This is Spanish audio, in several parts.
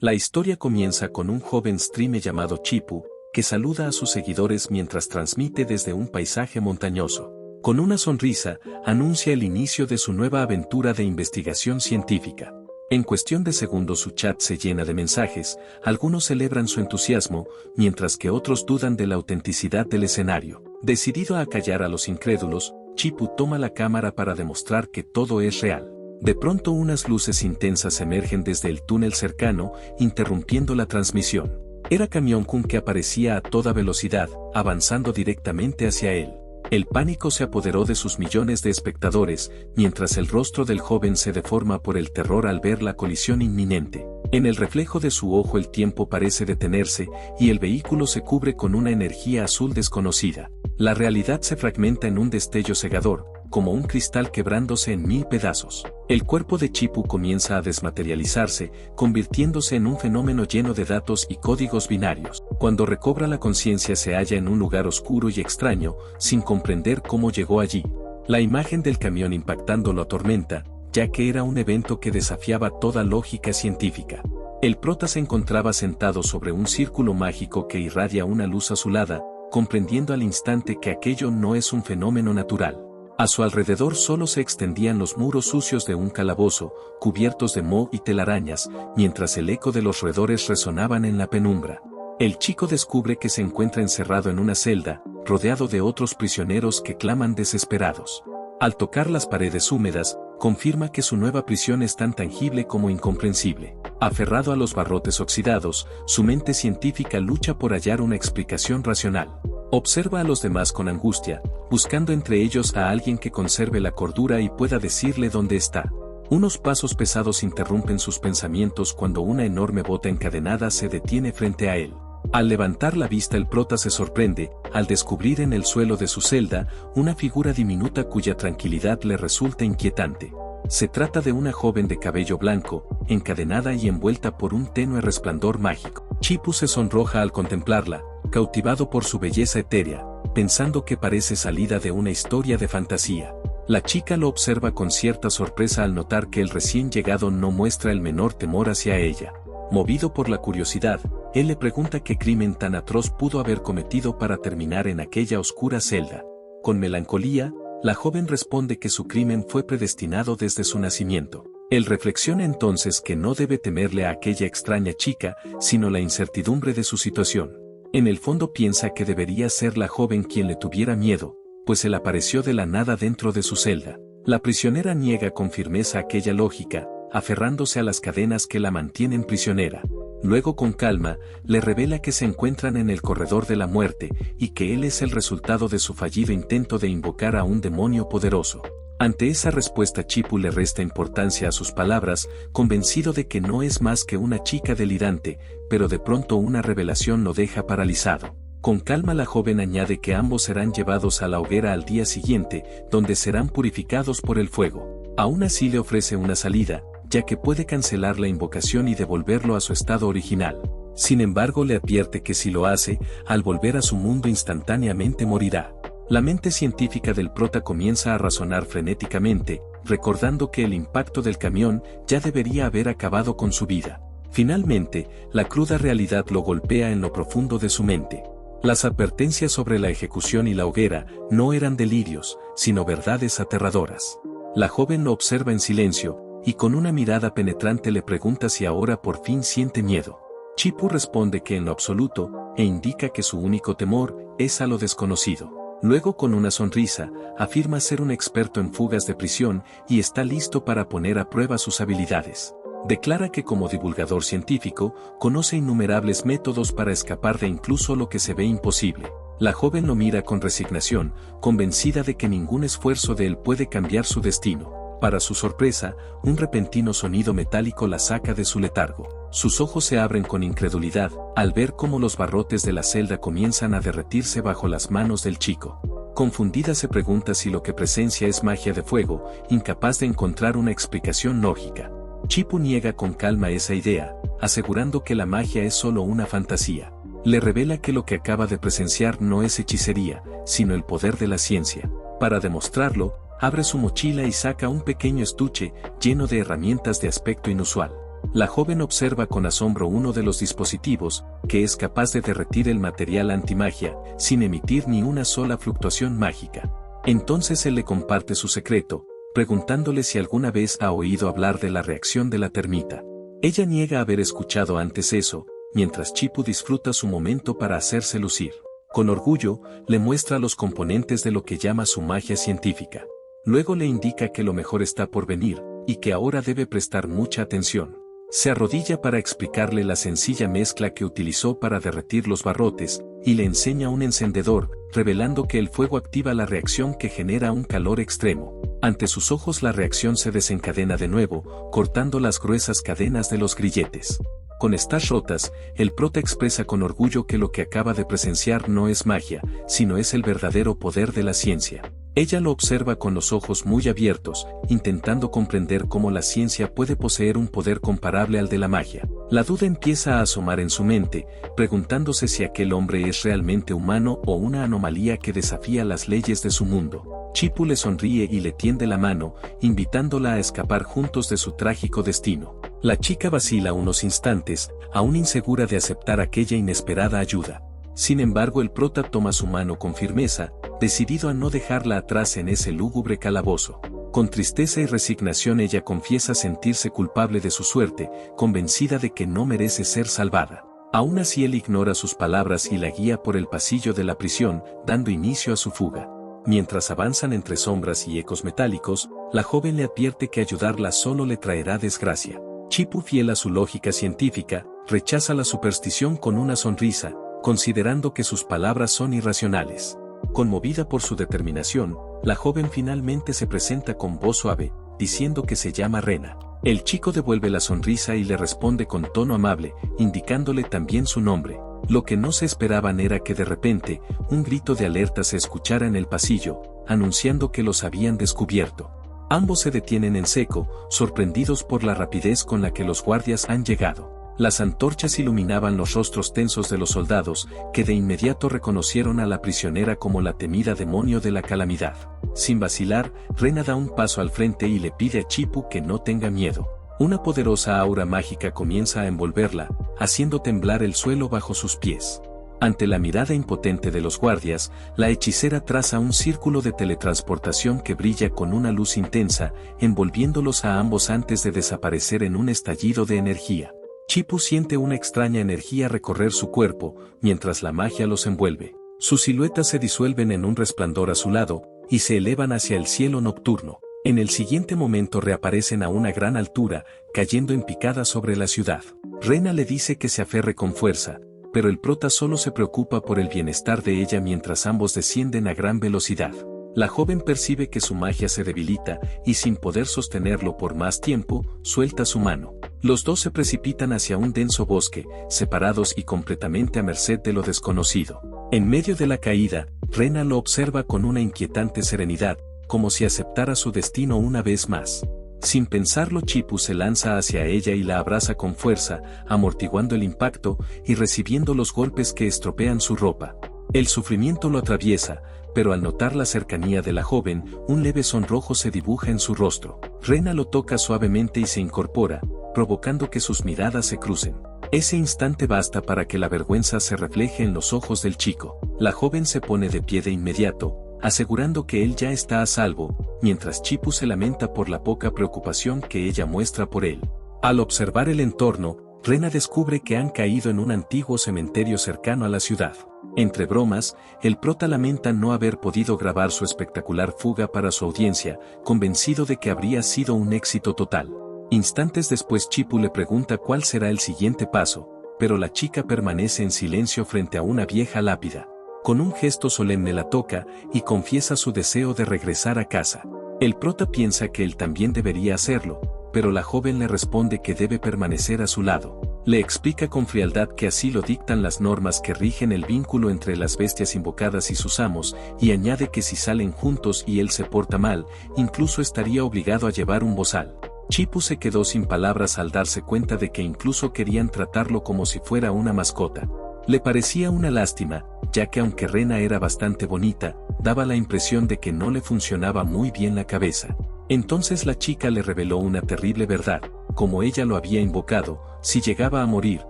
La historia comienza con un joven streamer llamado Chipu, que saluda a sus seguidores mientras transmite desde un paisaje montañoso. Con una sonrisa, anuncia el inicio de su nueva aventura de investigación científica. En cuestión de segundos su chat se llena de mensajes, algunos celebran su entusiasmo, mientras que otros dudan de la autenticidad del escenario. Decidido a acallar a los incrédulos, Chipu toma la cámara para demostrar que todo es real. De pronto unas luces intensas emergen desde el túnel cercano, interrumpiendo la transmisión. Era Camión-kun que aparecía a toda velocidad, avanzando directamente hacia él. El pánico se apoderó de sus millones de espectadores, mientras el rostro del joven se deforma por el terror al ver la colisión inminente. En el reflejo de su ojo el tiempo parece detenerse, y el vehículo se cubre con una energía azul desconocida. La realidad se fragmenta en un destello cegador, como un cristal quebrándose en 1000 pedazos. El cuerpo de Chipu comienza a desmaterializarse, convirtiéndose en un fenómeno lleno de datos y códigos binarios. Cuando recobra la conciencia se halla en un lugar oscuro y extraño, sin comprender cómo llegó allí. La imagen del camión impactando lo atormenta, ya que era un evento que desafiaba toda lógica científica. El prota se encontraba sentado sobre un círculo mágico que irradia una luz azulada, comprendiendo al instante que aquello no es un fenómeno natural. A su alrededor solo se extendían los muros sucios de un calabozo, cubiertos de moho y telarañas, mientras el eco de los roedores resonaban en la penumbra. El chico descubre que se encuentra encerrado en una celda, rodeado de otros prisioneros que claman desesperados. Al tocar las paredes húmedas, confirma que su nueva prisión es tan tangible como incomprensible. Aferrado a los barrotes oxidados, su mente científica lucha por hallar una explicación racional. Observa a los demás con angustia, buscando entre ellos a alguien que conserve la cordura y pueda decirle dónde está. Unos pasos pesados interrumpen sus pensamientos cuando una enorme bota encadenada se detiene frente a él. Al levantar la vista el prota se sorprende, al descubrir en el suelo de su celda, una figura diminuta cuya tranquilidad le resulta inquietante. Se trata de una joven de cabello blanco, encadenada y envuelta por un tenue resplandor mágico. Chipu se sonroja al contemplarla, cautivado por su belleza etérea, pensando que parece salida de una historia de fantasía. La chica lo observa con cierta sorpresa al notar que el recién llegado no muestra el menor temor hacia ella. Movido por la curiosidad, él le pregunta qué crimen tan atroz pudo haber cometido para terminar en aquella oscura celda. Con melancolía, la joven responde que su crimen fue predestinado desde su nacimiento. Él reflexiona entonces que no debe temerle a aquella extraña chica, sino la incertidumbre de su situación. En el fondo piensa que debería ser la joven quien le tuviera miedo, pues él apareció de la nada dentro de su celda. La prisionera niega con firmeza aquella lógica, aferrándose a las cadenas que la mantienen prisionera. Luego con calma, le revela que se encuentran en el corredor de la muerte, y que él es el resultado de su fallido intento de invocar a un demonio poderoso. Ante esa respuesta Chipu le resta importancia a sus palabras, convencido de que no es más que una chica delirante, pero de pronto una revelación lo deja paralizado. Con calma la joven añade que ambos serán llevados a la hoguera al día siguiente, donde serán purificados por el fuego. Aún así le ofrece una salida, ya que puede cancelar la invocación y devolverlo a su estado original. Sin embargo le advierte que si lo hace, al volver a su mundo instantáneamente morirá. La mente científica del prota comienza a razonar frenéticamente, recordando que el impacto del camión ya debería haber acabado con su vida. Finalmente, la cruda realidad lo golpea en lo profundo de su mente. Las advertencias sobre la ejecución y la hoguera no eran delirios, sino verdades aterradoras. La joven lo observa en silencio, y con una mirada penetrante le pregunta si ahora por fin siente miedo. Chipu responde que en lo absoluto, e indica que su único temor es a lo desconocido. Luego con una sonrisa, afirma ser un experto en fugas de prisión y está listo para poner a prueba sus habilidades. Declara que como divulgador científico, conoce innumerables métodos para escapar de incluso lo que se ve imposible. La joven lo mira con resignación, convencida de que ningún esfuerzo de él puede cambiar su destino. Para su sorpresa, un repentino sonido metálico la saca de su letargo. Sus ojos se abren con incredulidad, al ver cómo los barrotes de la celda comienzan a derretirse bajo las manos del chico. Confundida se pregunta si lo que presencia es magia de fuego, incapaz de encontrar una explicación lógica. Chipu niega con calma esa idea, asegurando que la magia es solo una fantasía. Le revela que lo que acaba de presenciar no es hechicería, sino el poder de la ciencia. Para demostrarlo, abre su mochila y saca un pequeño estuche, lleno de herramientas de aspecto inusual. La joven observa con asombro uno de los dispositivos, que es capaz de derretir el material antimagia, sin emitir ni una sola fluctuación mágica. Entonces él le comparte su secreto, preguntándole si alguna vez ha oído hablar de la reacción de la termita. Ella niega haber escuchado antes eso, mientras Chipu disfruta su momento para hacerse lucir. Con orgullo, le muestra los componentes de lo que llama su magia científica. Luego le indica que lo mejor está por venir, y que ahora debe prestar mucha atención. Se arrodilla para explicarle la sencilla mezcla que utilizó para derretir los barrotes, y le enseña un encendedor, revelando que el fuego activa la reacción que genera un calor extremo. Ante sus ojos la reacción se desencadena de nuevo, cortando las gruesas cadenas de los grilletes. Con estas rotas, el prota expresa con orgullo que lo que acaba de presenciar no es magia, sino es el verdadero poder de la ciencia. Ella lo observa con los ojos muy abiertos, intentando comprender cómo la ciencia puede poseer un poder comparable al de la magia. La duda empieza a asomar en su mente, preguntándose si aquel hombre es realmente humano o una anomalía que desafía las leyes de su mundo. Chipu le sonríe y le tiende la mano, invitándola a escapar juntos de su trágico destino. La chica vacila unos instantes, aún insegura de aceptar aquella inesperada ayuda. Sin embargo, el prota toma su mano con firmeza, decidido a no dejarla atrás en ese lúgubre calabozo. Con tristeza y resignación ella confiesa sentirse culpable de su suerte, convencida de que no merece ser salvada. Aún así él ignora sus palabras y la guía por el pasillo de la prisión, dando inicio a su fuga. Mientras avanzan entre sombras y ecos metálicos, la joven le advierte que ayudarla solo le traerá desgracia. Chipu, fiel a su lógica científica, rechaza la superstición con una sonrisa, considerando que sus palabras son irracionales. Conmovida por su determinación, la joven finalmente se presenta con voz suave, diciendo que se llama Rena. El chico devuelve la sonrisa y le responde con tono amable, indicándole también su nombre. Lo que no se esperaban era que de repente, un grito de alerta se escuchara en el pasillo, anunciando que los habían descubierto. Ambos se detienen en seco, sorprendidos por la rapidez con la que los guardias han llegado. Las antorchas iluminaban los rostros tensos de los soldados, que de inmediato reconocieron a la prisionera como la temida demonio de la calamidad. Sin vacilar, Rena da un paso al frente y le pide a Chipu que no tenga miedo. Una poderosa aura mágica comienza a envolverla, haciendo temblar el suelo bajo sus pies. Ante la mirada impotente de los guardias, la hechicera traza un círculo de teletransportación que brilla con una luz intensa, envolviéndolos a ambos antes de desaparecer en un estallido de energía. Chipu siente una extraña energía recorrer su cuerpo, mientras la magia los envuelve. Sus siluetas se disuelven en un resplandor azulado, y se elevan hacia el cielo nocturno. En el siguiente momento reaparecen a una gran altura, cayendo en picada sobre la ciudad. Rena le dice que se aferre con fuerza, pero el prota solo se preocupa por el bienestar de ella mientras ambos descienden a gran velocidad. La joven percibe que su magia se debilita, y sin poder sostenerlo por más tiempo, suelta su mano. Los dos se precipitan hacia un denso bosque, separados y completamente a merced de lo desconocido. En medio de la caída, Rena lo observa con una inquietante serenidad, como si aceptara su destino una vez más. Sin pensarlo, Chipu se lanza hacia ella y la abraza con fuerza, amortiguando el impacto y recibiendo los golpes que estropean su ropa. El sufrimiento lo atraviesa, pero al notar la cercanía de la joven, un leve sonrojo se dibuja en su rostro. Rena lo toca suavemente y se incorpora, provocando que sus miradas se crucen. Ese instante basta para que la vergüenza se refleje en los ojos del chico. La joven se pone de pie de inmediato, asegurando que él ya está a salvo, mientras Chipu se lamenta por la poca preocupación que ella muestra por él. Al observar el entorno, Rena descubre que han caído en un antiguo cementerio cercano a la ciudad. Entre bromas, el prota lamenta no haber podido grabar su espectacular fuga para su audiencia, convencido de que habría sido un éxito total. Instantes después Chipu le pregunta cuál será el siguiente paso, pero la chica permanece en silencio frente a una vieja lápida. Con un gesto solemne la toca, y confiesa su deseo de regresar a casa. El prota piensa que él también debería hacerlo, pero la joven le responde que debe permanecer a su lado. Le explica con frialdad que así lo dictan las normas que rigen el vínculo entre las bestias invocadas y sus amos, y añade que si salen juntos y él se porta mal, incluso estaría obligado a llevar un bozal. Chipu se quedó sin palabras al darse cuenta de que incluso querían tratarlo como si fuera una mascota. Le parecía una lástima, ya que aunque Rena era bastante bonita, daba la impresión de que no le funcionaba muy bien la cabeza. Entonces la chica le reveló una terrible verdad: como ella lo había invocado, si llegaba a morir,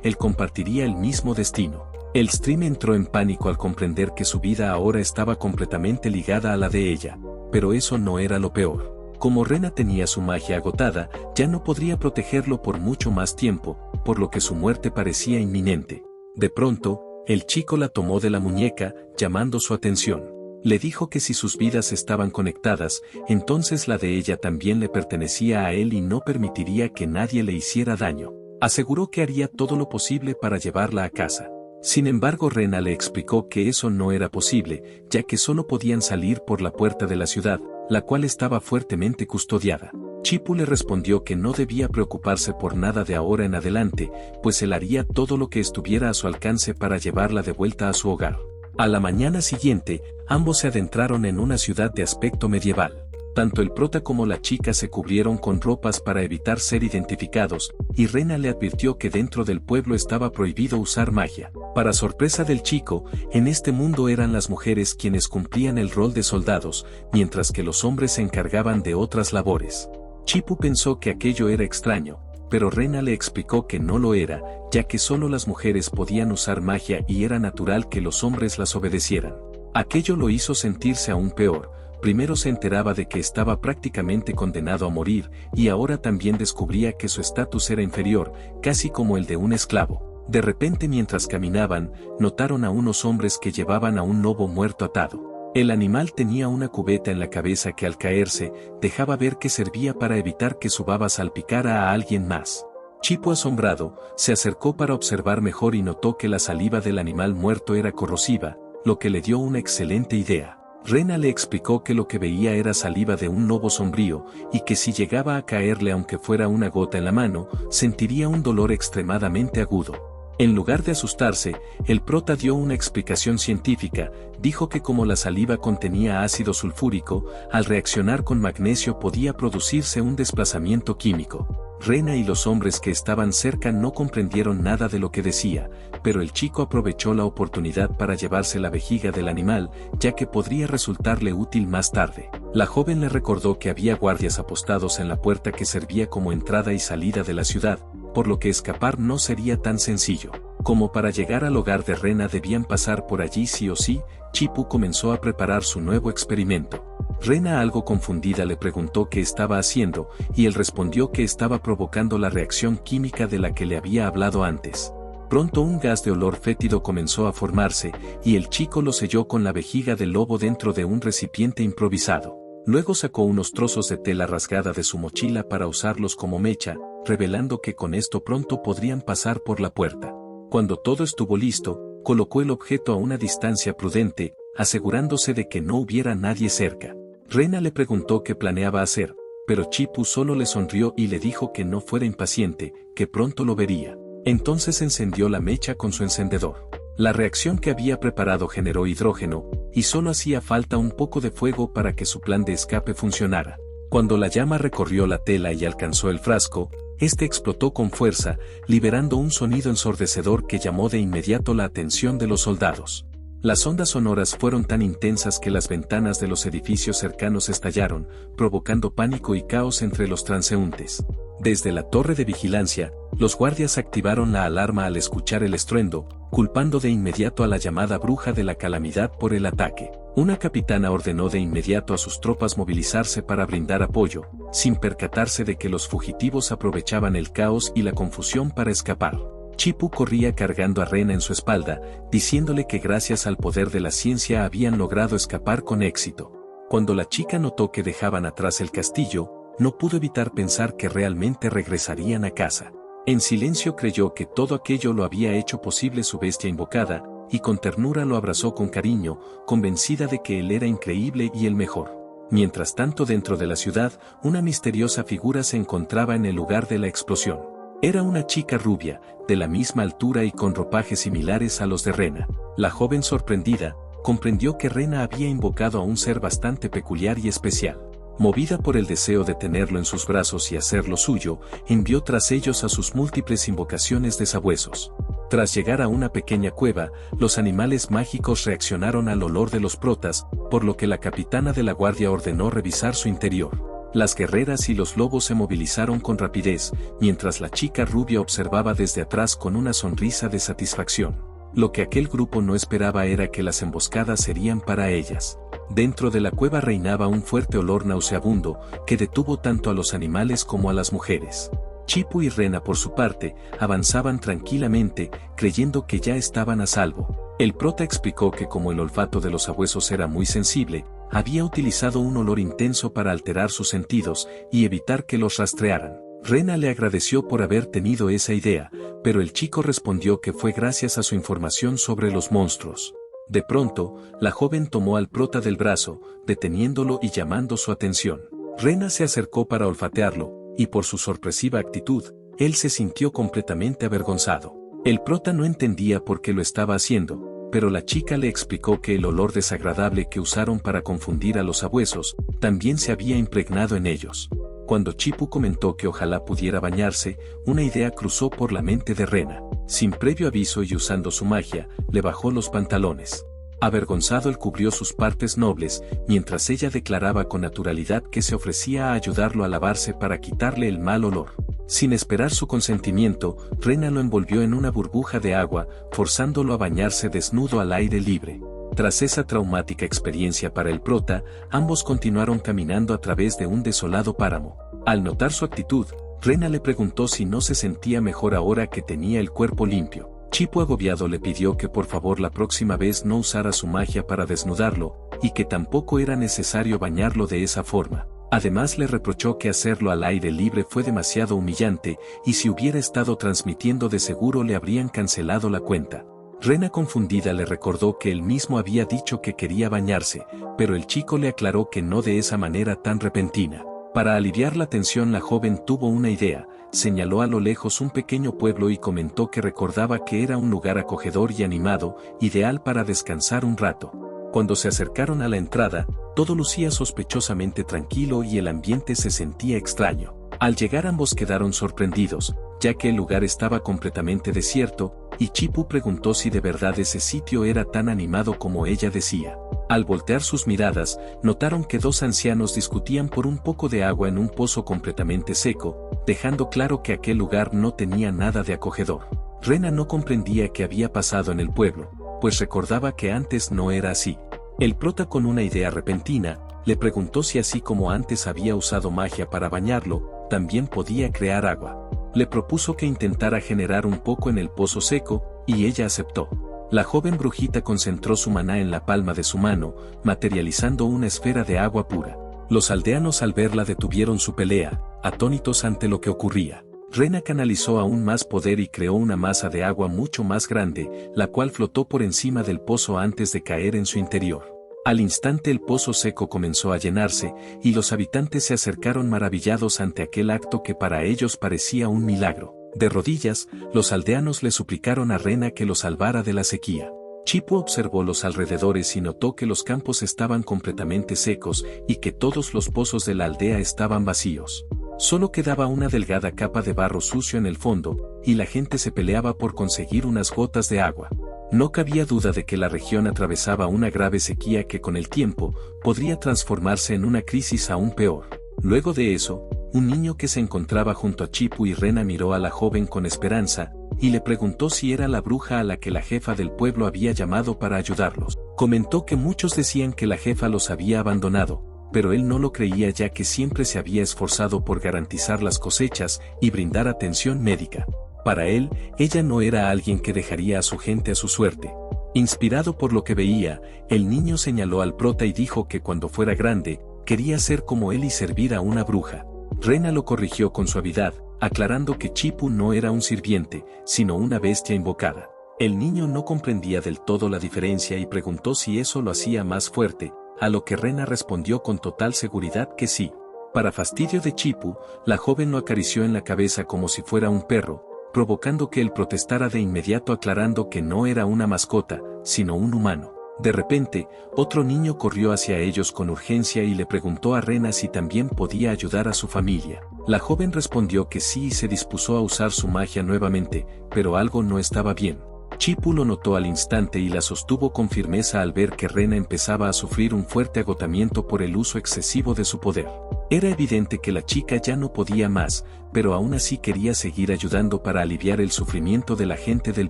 él compartiría el mismo destino. El Stream entró en pánico al comprender que su vida ahora estaba completamente ligada a la de ella, pero eso no era lo peor. Como Rena tenía su magia agotada, ya no podría protegerlo por mucho más tiempo, por lo que su muerte parecía inminente. De pronto, el chico la tomó de la muñeca, llamando su atención. Le dijo que si sus vidas estaban conectadas, entonces la de ella también le pertenecía a él y no permitiría que nadie le hiciera daño. Aseguró que haría todo lo posible para llevarla a casa. Sin embargo, Rena le explicó que eso no era posible, ya que solo podían salir por la puerta de la ciudad, la cual estaba fuertemente custodiada. Chipu le respondió que no debía preocuparse por nada de ahora en adelante, pues él haría todo lo que estuviera a su alcance para llevarla de vuelta a su hogar. A la mañana siguiente, ambos se adentraron en una ciudad de aspecto medieval. Tanto el prota como la chica se cubrieron con ropas para evitar ser identificados, y Rena le advirtió que dentro del pueblo estaba prohibido usar magia. Para sorpresa del chico, en este mundo eran las mujeres quienes cumplían el rol de soldados, mientras que los hombres se encargaban de otras labores. Chipu pensó que aquello era extraño, pero Rena le explicó que no lo era, ya que solo las mujeres podían usar magia y era natural que los hombres las obedecieran. Aquello lo hizo sentirse aún peor. Primero se enteraba de que estaba prácticamente condenado a morir, y ahora también descubría que su estatus era inferior, casi como el de un esclavo. De repente, mientras caminaban, notaron a unos hombres que llevaban a un lobo muerto atado. El animal tenía una cubeta en la cabeza que al caerse, dejaba ver que servía para evitar que su baba salpicara a alguien más. Chipu, asombrado, se acercó para observar mejor y notó que la saliva del animal muerto era corrosiva, lo que le dio una excelente idea. Rena le explicó que lo que veía era saliva de un lobo sombrío, y que si llegaba a caerle aunque fuera una gota en la mano, sentiría un dolor extremadamente agudo. En lugar de asustarse, el prota dio una explicación científica, dijo que como la saliva contenía ácido sulfúrico, al reaccionar con magnesio podía producirse un desplazamiento químico. Rena y los hombres que estaban cerca no comprendieron nada de lo que decía, pero el chico aprovechó la oportunidad para llevarse la vejiga del animal, ya que podría resultarle útil más tarde. La joven le recordó que había guardias apostados en la puerta que servía como entrada y salida de la ciudad, por lo que escapar no sería tan sencillo. Como para llegar al hogar de Rena debían pasar por allí sí o sí, Chipu comenzó a preparar su nuevo experimento. Rena, algo confundida, le preguntó qué estaba haciendo, y él respondió que estaba provocando la reacción química de la que le había hablado antes. Pronto un gas de olor fétido comenzó a formarse, y el chico lo selló con la vejiga del lobo dentro de un recipiente improvisado. Luego sacó unos trozos de tela rasgada de su mochila para usarlos como mecha, revelando que con esto pronto podrían pasar por la puerta. Cuando todo estuvo listo, colocó el objeto a una distancia prudente, asegurándose de que no hubiera nadie cerca. Rena le preguntó qué planeaba hacer, pero Chipu solo le sonrió y le dijo que no fuera impaciente, que pronto lo vería. Entonces encendió la mecha con su encendedor. La reacción que había preparado generó hidrógeno, y solo hacía falta un poco de fuego para que su plan de escape funcionara. Cuando la llama recorrió la tela y alcanzó el frasco, este explotó con fuerza, liberando un sonido ensordecedor que llamó de inmediato la atención de los soldados. Las ondas sonoras fueron tan intensas que las ventanas de los edificios cercanos estallaron, provocando pánico y caos entre los transeúntes. Desde la torre de vigilancia, los guardias activaron la alarma al escuchar el estruendo, culpando de inmediato a la llamada bruja de la calamidad por el ataque. Una capitana ordenó de inmediato a sus tropas movilizarse para brindar apoyo, sin percatarse de que los fugitivos aprovechaban el caos y la confusión para escapar. Chipu corría cargando a Rena en su espalda, diciéndole que gracias al poder de la ciencia habían logrado escapar con éxito. Cuando la chica notó que dejaban atrás el castillo, no pudo evitar pensar que realmente regresarían a casa. En silencio creyó que todo aquello lo había hecho posible su bestia invocada, y con ternura lo abrazó con cariño, convencida de que él era increíble y el mejor. Mientras tanto, dentro de la ciudad, una misteriosa figura se encontraba en el lugar de la explosión. Era una chica rubia, de la misma altura y con ropajes similares a los de Rena. La joven, sorprendida, comprendió que Rena había invocado a un ser bastante peculiar y especial. Movida por el deseo de tenerlo en sus brazos y hacerlo suyo, envió tras ellos a sus múltiples invocaciones de sabuesos. Tras llegar a una pequeña cueva, los animales mágicos reaccionaron al olor de los protas, por lo que la capitana de la guardia ordenó revisar su interior. Las guerreras y los lobos se movilizaron con rapidez, mientras la chica rubia observaba desde atrás con una sonrisa de satisfacción. Lo que aquel grupo no esperaba era que las emboscadas serían para ellas. Dentro de la cueva reinaba un fuerte olor nauseabundo, que detuvo tanto a los animales como a las mujeres. Chipu y Rena por su parte, avanzaban tranquilamente, creyendo que ya estaban a salvo. El prota explicó que como el olfato de los sabuesos era muy sensible, había utilizado un olor intenso para alterar sus sentidos y evitar que los rastrearan. Rena le agradeció por haber tenido esa idea, pero el chico respondió que fue gracias a su información sobre los monstruos. De pronto, la joven tomó al prota del brazo, deteniéndolo y llamando su atención. Rena se acercó para olfatearlo, y por su sorpresiva actitud, él se sintió completamente avergonzado. El prota no entendía por qué lo estaba haciendo, pero la chica le explicó que el olor desagradable que usaron para confundir a los sabuesos, también se había impregnado en ellos. Cuando Chipu comentó que ojalá pudiera bañarse, una idea cruzó por la mente de Rena. Sin previo aviso y usando su magia, le bajó los pantalones. Avergonzado él cubrió sus partes nobles, mientras ella declaraba con naturalidad que se ofrecía a ayudarlo a lavarse para quitarle el mal olor. Sin esperar su consentimiento, Rena lo envolvió en una burbuja de agua, forzándolo a bañarse desnudo al aire libre. Tras esa traumática experiencia para el prota, ambos continuaron caminando a través de un desolado páramo. Al notar su actitud, Rena le preguntó si no se sentía mejor ahora que tenía el cuerpo limpio. Chipu agobiado le pidió que por favor la próxima vez no usara su magia para desnudarlo, y que tampoco era necesario bañarlo de esa forma. Además le reprochó que hacerlo al aire libre fue demasiado humillante, y si hubiera estado transmitiendo de seguro le habrían cancelado la cuenta. Rena confundida le recordó que él mismo había dicho que quería bañarse, pero el chico le aclaró que no de esa manera tan repentina. Para aliviar la tensión la joven tuvo una idea, señaló a lo lejos un pequeño pueblo y comentó que recordaba que era un lugar acogedor y animado, ideal para descansar un rato. Cuando se acercaron a la entrada, todo lucía sospechosamente tranquilo y el ambiente se sentía extraño. Al llegar ambos quedaron sorprendidos, ya que el lugar estaba completamente desierto, y Chipu preguntó si de verdad ese sitio era tan animado como ella decía. Al voltear sus miradas, notaron que dos ancianos discutían por un poco de agua en un pozo completamente seco, dejando claro que aquel lugar no tenía nada de acogedor. Rena no comprendía qué había pasado en el pueblo, pues recordaba que antes no era así. El prota con una idea repentina, le preguntó si así como antes había usado magia para bañarlo, también podía crear agua. Le propuso que intentara generar un poco en el pozo seco, y ella aceptó. La joven brujita concentró su maná en la palma de su mano, materializando una esfera de agua pura. Los aldeanos al verla detuvieron su pelea, atónitos ante lo que ocurría. Rena canalizó aún más poder y creó una masa de agua mucho más grande, la cual flotó por encima del pozo antes de caer en su interior. Al instante el pozo seco comenzó a llenarse, y los habitantes se acercaron maravillados ante aquel acto que para ellos parecía un milagro. De rodillas, los aldeanos le suplicaron a Rena que los salvara de la sequía. Chipu observó los alrededores y notó que los campos estaban completamente secos y que todos los pozos de la aldea estaban vacíos. Solo quedaba una delgada capa de barro sucio en el fondo, y la gente se peleaba por conseguir unas gotas de agua. No cabía duda de que la región atravesaba una grave sequía que con el tiempo podría transformarse en una crisis aún peor. Luego de eso, un niño que se encontraba junto a Chipu y Rena miró a la joven con esperanza, y le preguntó si era la bruja a la que la jefa del pueblo había llamado para ayudarlos. Comentó que muchos decían que la jefa los había abandonado, pero él no lo creía ya que siempre se había esforzado por garantizar las cosechas y brindar atención médica. Para él, ella no era alguien que dejaría a su gente a su suerte. Inspirado por lo que veía, el niño señaló al prota y dijo que cuando fuera grande, quería ser como él y servir a una bruja. Rena lo corrigió con suavidad, aclarando que Chipu no era un sirviente, sino una bestia invocada. El niño no comprendía del todo la diferencia y preguntó si eso lo hacía más fuerte, a lo que Rena respondió con total seguridad que sí. Para fastidio de Chipu, la joven lo acarició en la cabeza como si fuera un perro, provocando que él protestara de inmediato aclarando que no era una mascota, sino un humano. De repente, otro niño corrió hacia ellos con urgencia y le preguntó a Rena si también podía ayudar a su familia. La joven respondió que sí y se dispuso a usar su magia nuevamente, pero algo no estaba bien. Chipu lo notó al instante y la sostuvo con firmeza al ver que Rena empezaba a sufrir un fuerte agotamiento por el uso excesivo de su poder. Era evidente que la chica ya no podía más, pero aún así quería seguir ayudando para aliviar el sufrimiento de la gente del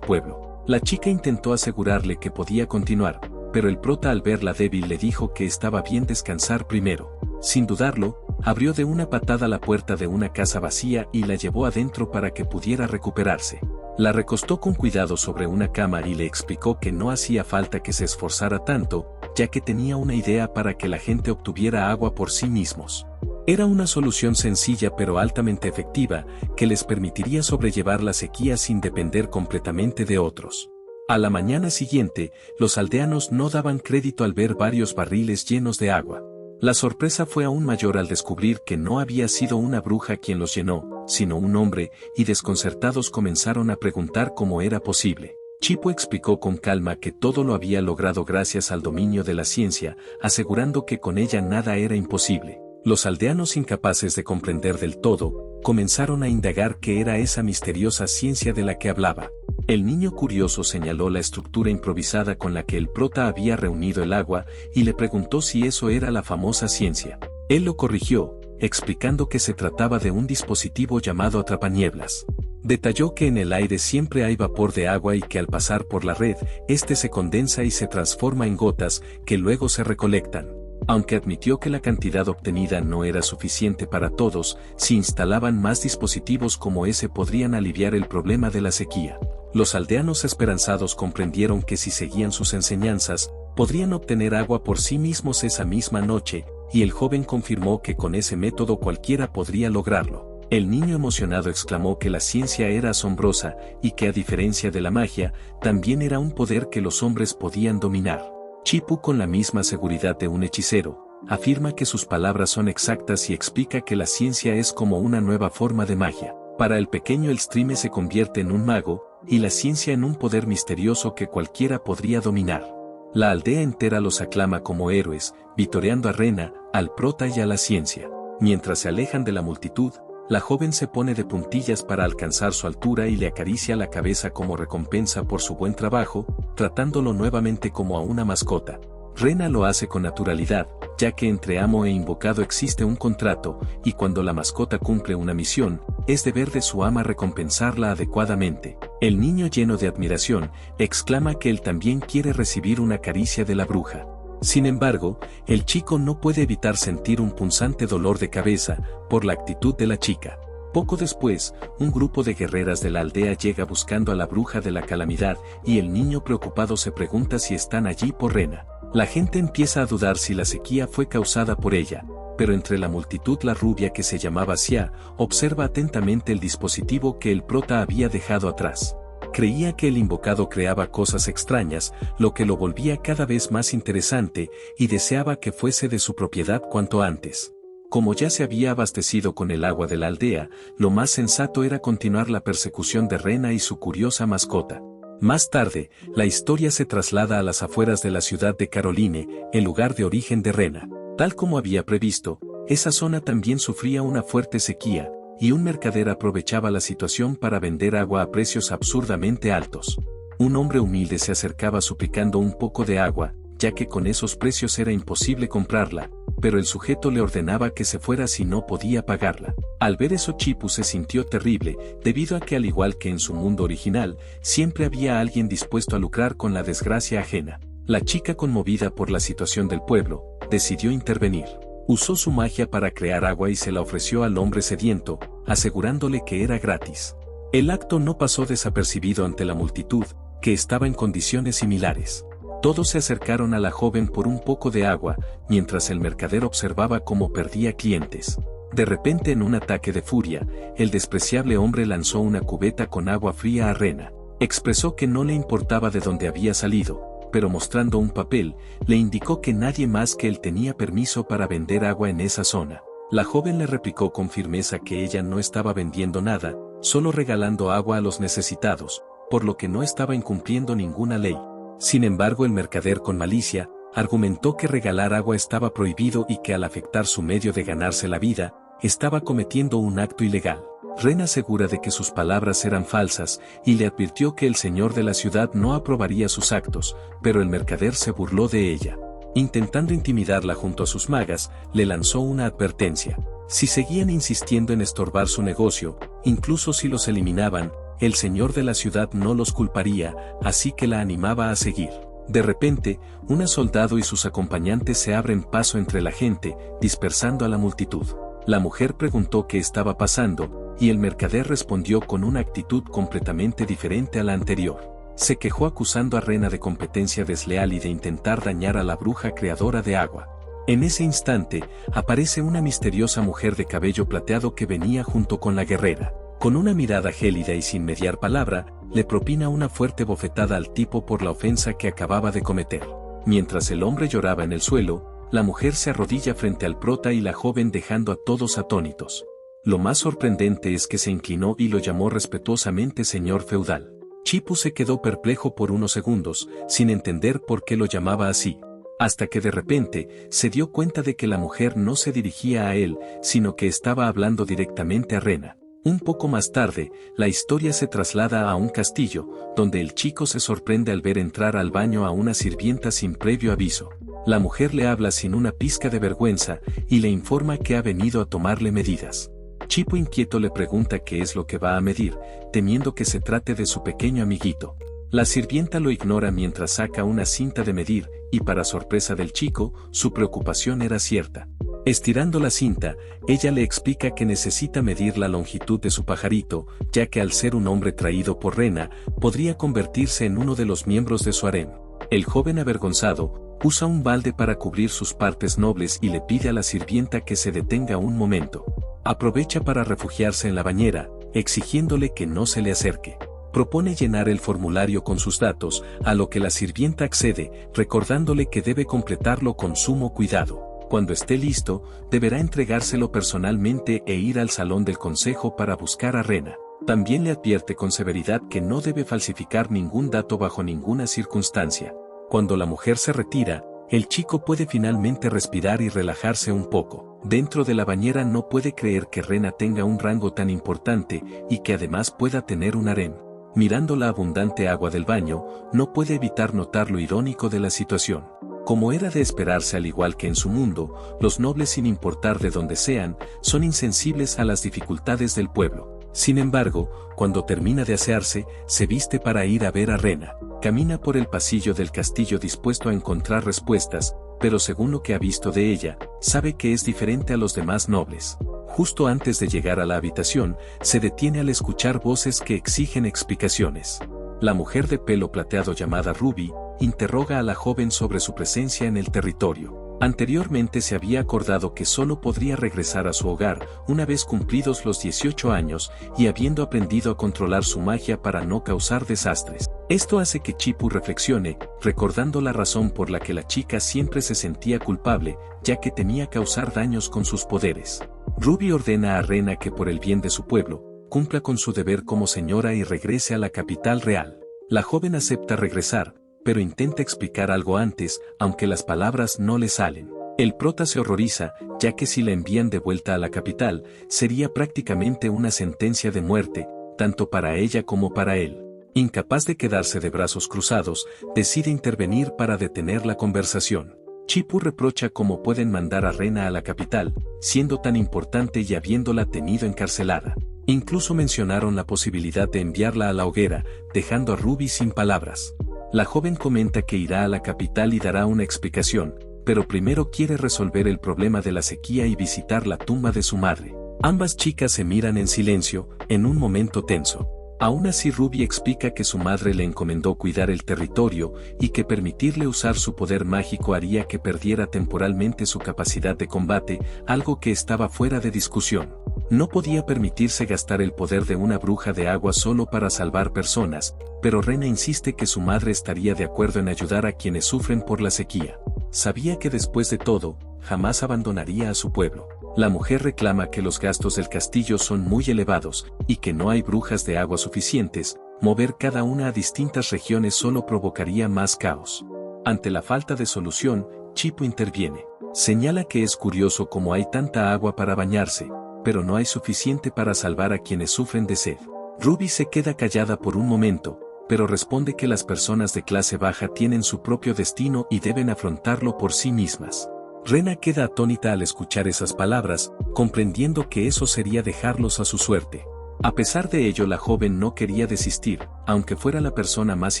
pueblo. La chica intentó asegurarle que podía continuar, pero el prota al verla débil le dijo que estaba bien descansar primero. Sin dudarlo, abrió de una patada la puerta de una casa vacía y la llevó adentro para que pudiera recuperarse. La recostó con cuidado sobre una cama y le explicó que no hacía falta que se esforzara tanto, ya que tenía una idea para que la gente obtuviera agua por sí mismos. Era una solución sencilla pero altamente efectiva, que les permitiría sobrellevar la sequía sin depender completamente de otros. A la mañana siguiente, los aldeanos no daban crédito al ver varios barriles llenos de agua. La sorpresa fue aún mayor al descubrir que no había sido una bruja quien los llenó, sino un hombre, y desconcertados comenzaron a preguntar cómo era posible. Chipo explicó con calma que todo lo había logrado gracias al dominio de la ciencia, asegurando que con ella nada era imposible. Los aldeanos, incapaces de comprender del todo, comenzaron a indagar qué era esa misteriosa ciencia de la que hablaba. El niño curioso señaló la estructura improvisada con la que el prota había reunido el agua y le preguntó si eso era la famosa ciencia. Él lo corrigió, explicando que se trataba de un dispositivo llamado atrapanieblas. Detalló que en el aire siempre hay vapor de agua y que al pasar por la red, este se condensa y se transforma en gotas que luego se recolectan. Aunque admitió que la cantidad obtenida no era suficiente para todos, si instalaban más dispositivos como ese podrían aliviar el problema de la sequía. Los aldeanos esperanzados comprendieron que si seguían sus enseñanzas, podrían obtener agua por sí mismos esa misma noche, y el joven confirmó que con ese método cualquiera podría lograrlo. El niño emocionado exclamó que la ciencia era asombrosa y que a diferencia de la magia, también era un poder que los hombres podían dominar. Chipu, con la misma seguridad de un hechicero, afirma que sus palabras son exactas y explica que la ciencia es como una nueva forma de magia. Para el pequeño, el Strime se convierte en un mago, y la ciencia en un poder misterioso que cualquiera podría dominar. La aldea entera los aclama como héroes, vitoreando a Rena, al prota y a la ciencia. Mientras se alejan de la multitud, la joven se pone de puntillas para alcanzar su altura y le acaricia la cabeza como recompensa por su buen trabajo, tratándolo nuevamente como a una mascota. Rena lo hace con naturalidad, ya que entre amo e invocado existe un contrato, y cuando la mascota cumple una misión, es deber de su ama recompensarla adecuadamente. El niño, lleno de admiración, exclama que él también quiere recibir una caricia de la bruja. Sin embargo, el chico no puede evitar sentir un punzante dolor de cabeza por la actitud de la chica. Poco después, un grupo de guerreras de la aldea llega buscando a la bruja de la calamidad y el niño preocupado se pregunta si están allí por Rena. La gente empieza a dudar si la sequía fue causada por ella, pero entre la multitud la rubia, que se llamaba Xia, observa atentamente el dispositivo que el prota había dejado atrás. Creía que el invocado creaba cosas extrañas, lo que lo volvía cada vez más interesante, y deseaba que fuese de su propiedad cuanto antes. Como ya se había abastecido con el agua de la aldea, lo más sensato era continuar la persecución de Rena y su curiosa mascota. Más tarde, la historia se traslada a las afueras de la ciudad de Caroline, el lugar de origen de Rena. Tal como había previsto, esa zona también sufría una fuerte sequía, y un mercader aprovechaba la situación para vender agua a precios absurdamente altos. Un hombre humilde se acercaba suplicando un poco de agua, ya que con esos precios era imposible comprarla, pero el sujeto le ordenaba que se fuera si no podía pagarla. Al ver eso, Chipu se sintió terrible, debido a que, al igual que en su mundo original, siempre había alguien dispuesto a lucrar con la desgracia ajena. La chica, conmovida por la situación del pueblo, decidió intervenir. Usó su magia para crear agua y se la ofreció al hombre sediento, asegurándole que era gratis. El acto no pasó desapercibido ante la multitud, que estaba en condiciones similares. Todos se acercaron a la joven por un poco de agua, mientras el mercader observaba cómo perdía clientes. De repente, en un ataque de furia, el despreciable hombre lanzó una cubeta con agua fría a Rena. Expresó que no le importaba de dónde había salido, pero mostrando un papel, le indicó que nadie más que él tenía permiso para vender agua en esa zona. La joven le replicó con firmeza que ella no estaba vendiendo nada, solo regalando agua a los necesitados, por lo que no estaba incumpliendo ninguna ley. Sin embargo, el mercader, con malicia, argumentó que regalar agua estaba prohibido y que al afectar su medio de ganarse la vida, estaba cometiendo un acto ilegal. Rena, segura de que sus palabras eran falsas, y le advirtió que el señor de la ciudad no aprobaría sus actos, pero el mercader se burló de ella. Intentando intimidarla junto a sus magas, le lanzó una advertencia. Si seguían insistiendo en estorbar su negocio, incluso si los eliminaban, el señor de la ciudad no los culparía, así que la animaba a seguir. De repente, un soldado y sus acompañantes se abren paso entre la gente, dispersando a la multitud. La mujer preguntó qué estaba pasando, y el mercader respondió con una actitud completamente diferente a la anterior. Se quejó acusando a Rena de competencia desleal y de intentar dañar a la bruja creadora de agua. En ese instante, aparece una misteriosa mujer de cabello plateado que venía junto con la guerrera. Con una mirada gélida y sin mediar palabra, le propina una fuerte bofetada al tipo por la ofensa que acababa de cometer. Mientras el hombre lloraba en el suelo, la mujer se arrodilla frente al prota y la joven dejando a todos atónitos. Lo más sorprendente es que se inclinó y lo llamó respetuosamente señor feudal. Chipú se quedó perplejo por unos segundos, sin entender por qué lo llamaba así. Hasta que de repente, se dio cuenta de que la mujer no se dirigía a él, sino que estaba hablando directamente a Rena. Un poco más tarde, la historia se traslada a un castillo, donde el chico se sorprende al ver entrar al baño a una sirvienta sin previo aviso. La mujer le habla sin una pizca de vergüenza, y le informa que ha venido a tomarle medidas. Chipú inquieto le pregunta qué es lo que va a medir, temiendo que se trate de su pequeño amiguito. La sirvienta lo ignora mientras saca una cinta de medir, y para sorpresa del chico, su preocupación era cierta. Estirando la cinta, ella le explica que necesita medir la longitud de su pajarito, ya que al ser un hombre traído por Rena, podría convertirse en uno de los miembros de su harem. El joven avergonzado, usa un balde para cubrir sus partes nobles y le pide a la sirvienta que se detenga un momento. Aprovecha para refugiarse en la bañera, exigiéndole que no se le acerque. Propone llenar el formulario con sus datos, a lo que la sirvienta accede, recordándole que debe completarlo con sumo cuidado. Cuando esté listo, deberá entregárselo personalmente e ir al salón del consejo para buscar a Rena. También le advierte con severidad que no debe falsificar ningún dato bajo ninguna circunstancia. Cuando la mujer se retira, el chico puede finalmente respirar y relajarse un poco. Dentro de la bañera no puede creer que Rena tenga un rango tan importante y que además pueda tener un harem. Mirando la abundante agua del baño, no puede evitar notar lo irónico de la situación. Como era de esperarse al igual que en su mundo, los nobles sin importar de dónde sean, son insensibles a las dificultades del pueblo. Sin embargo, cuando termina de asearse, se viste para ir a ver a Rena. Camina por el pasillo del castillo dispuesto a encontrar respuestas, pero según lo que ha visto de ella, sabe que es diferente a los demás nobles. Justo antes de llegar a la habitación, se detiene al escuchar voces que exigen explicaciones. La mujer de pelo plateado llamada Ruby, interroga a la joven sobre su presencia en el territorio. Anteriormente se había acordado que solo podría regresar a su hogar una vez cumplidos los 18 años y habiendo aprendido a controlar su magia para no causar desastres. Esto hace que Chipú reflexione, recordando la razón por la que la chica siempre se sentía culpable, ya que temía causar daños con sus poderes. Ruby ordena a Rena que por el bien de su pueblo, cumpla con su deber como señora y regrese a la capital real. La joven acepta regresar, pero intenta explicar algo antes, aunque las palabras no le salen. El prota se horroriza, ya que si la envían de vuelta a la capital, sería prácticamente una sentencia de muerte, tanto para ella como para él. Incapaz de quedarse de brazos cruzados, decide intervenir para detener la conversación. Chipú reprocha cómo pueden mandar a Rena a la capital, siendo tan importante y habiéndola tenido encarcelada. Incluso mencionaron la posibilidad de enviarla a la hoguera, dejando a Ruby sin palabras. La joven comenta que irá a la capital y dará una explicación, pero primero quiere resolver el problema de la sequía y visitar la tumba de su madre. Ambas chicas se miran en silencio, en un momento tenso. Aún así Ruby explica que su madre le encomendó cuidar el territorio y que permitirle usar su poder mágico haría que perdiera temporalmente su capacidad de combate, algo que estaba fuera de discusión. No podía permitirse gastar el poder de una bruja de agua solo para salvar personas, pero Rena insiste que su madre estaría de acuerdo en ayudar a quienes sufren por la sequía. Sabía que después de todo, jamás abandonaría a su pueblo. La mujer reclama que los gastos del castillo son muy elevados, y que no hay brujas de agua suficientes, mover cada una a distintas regiones solo provocaría más caos. Ante la falta de solución, Chipú interviene. Señala que es curioso cómo hay tanta agua para bañarse, pero no hay suficiente para salvar a quienes sufren de sed. Ruby se queda callada por un momento, pero responde que las personas de clase baja tienen su propio destino y deben afrontarlo por sí mismas. Rena queda atónita al escuchar esas palabras, comprendiendo que eso sería dejarlos a su suerte. A pesar de ello, la joven no quería desistir, aunque fuera la persona más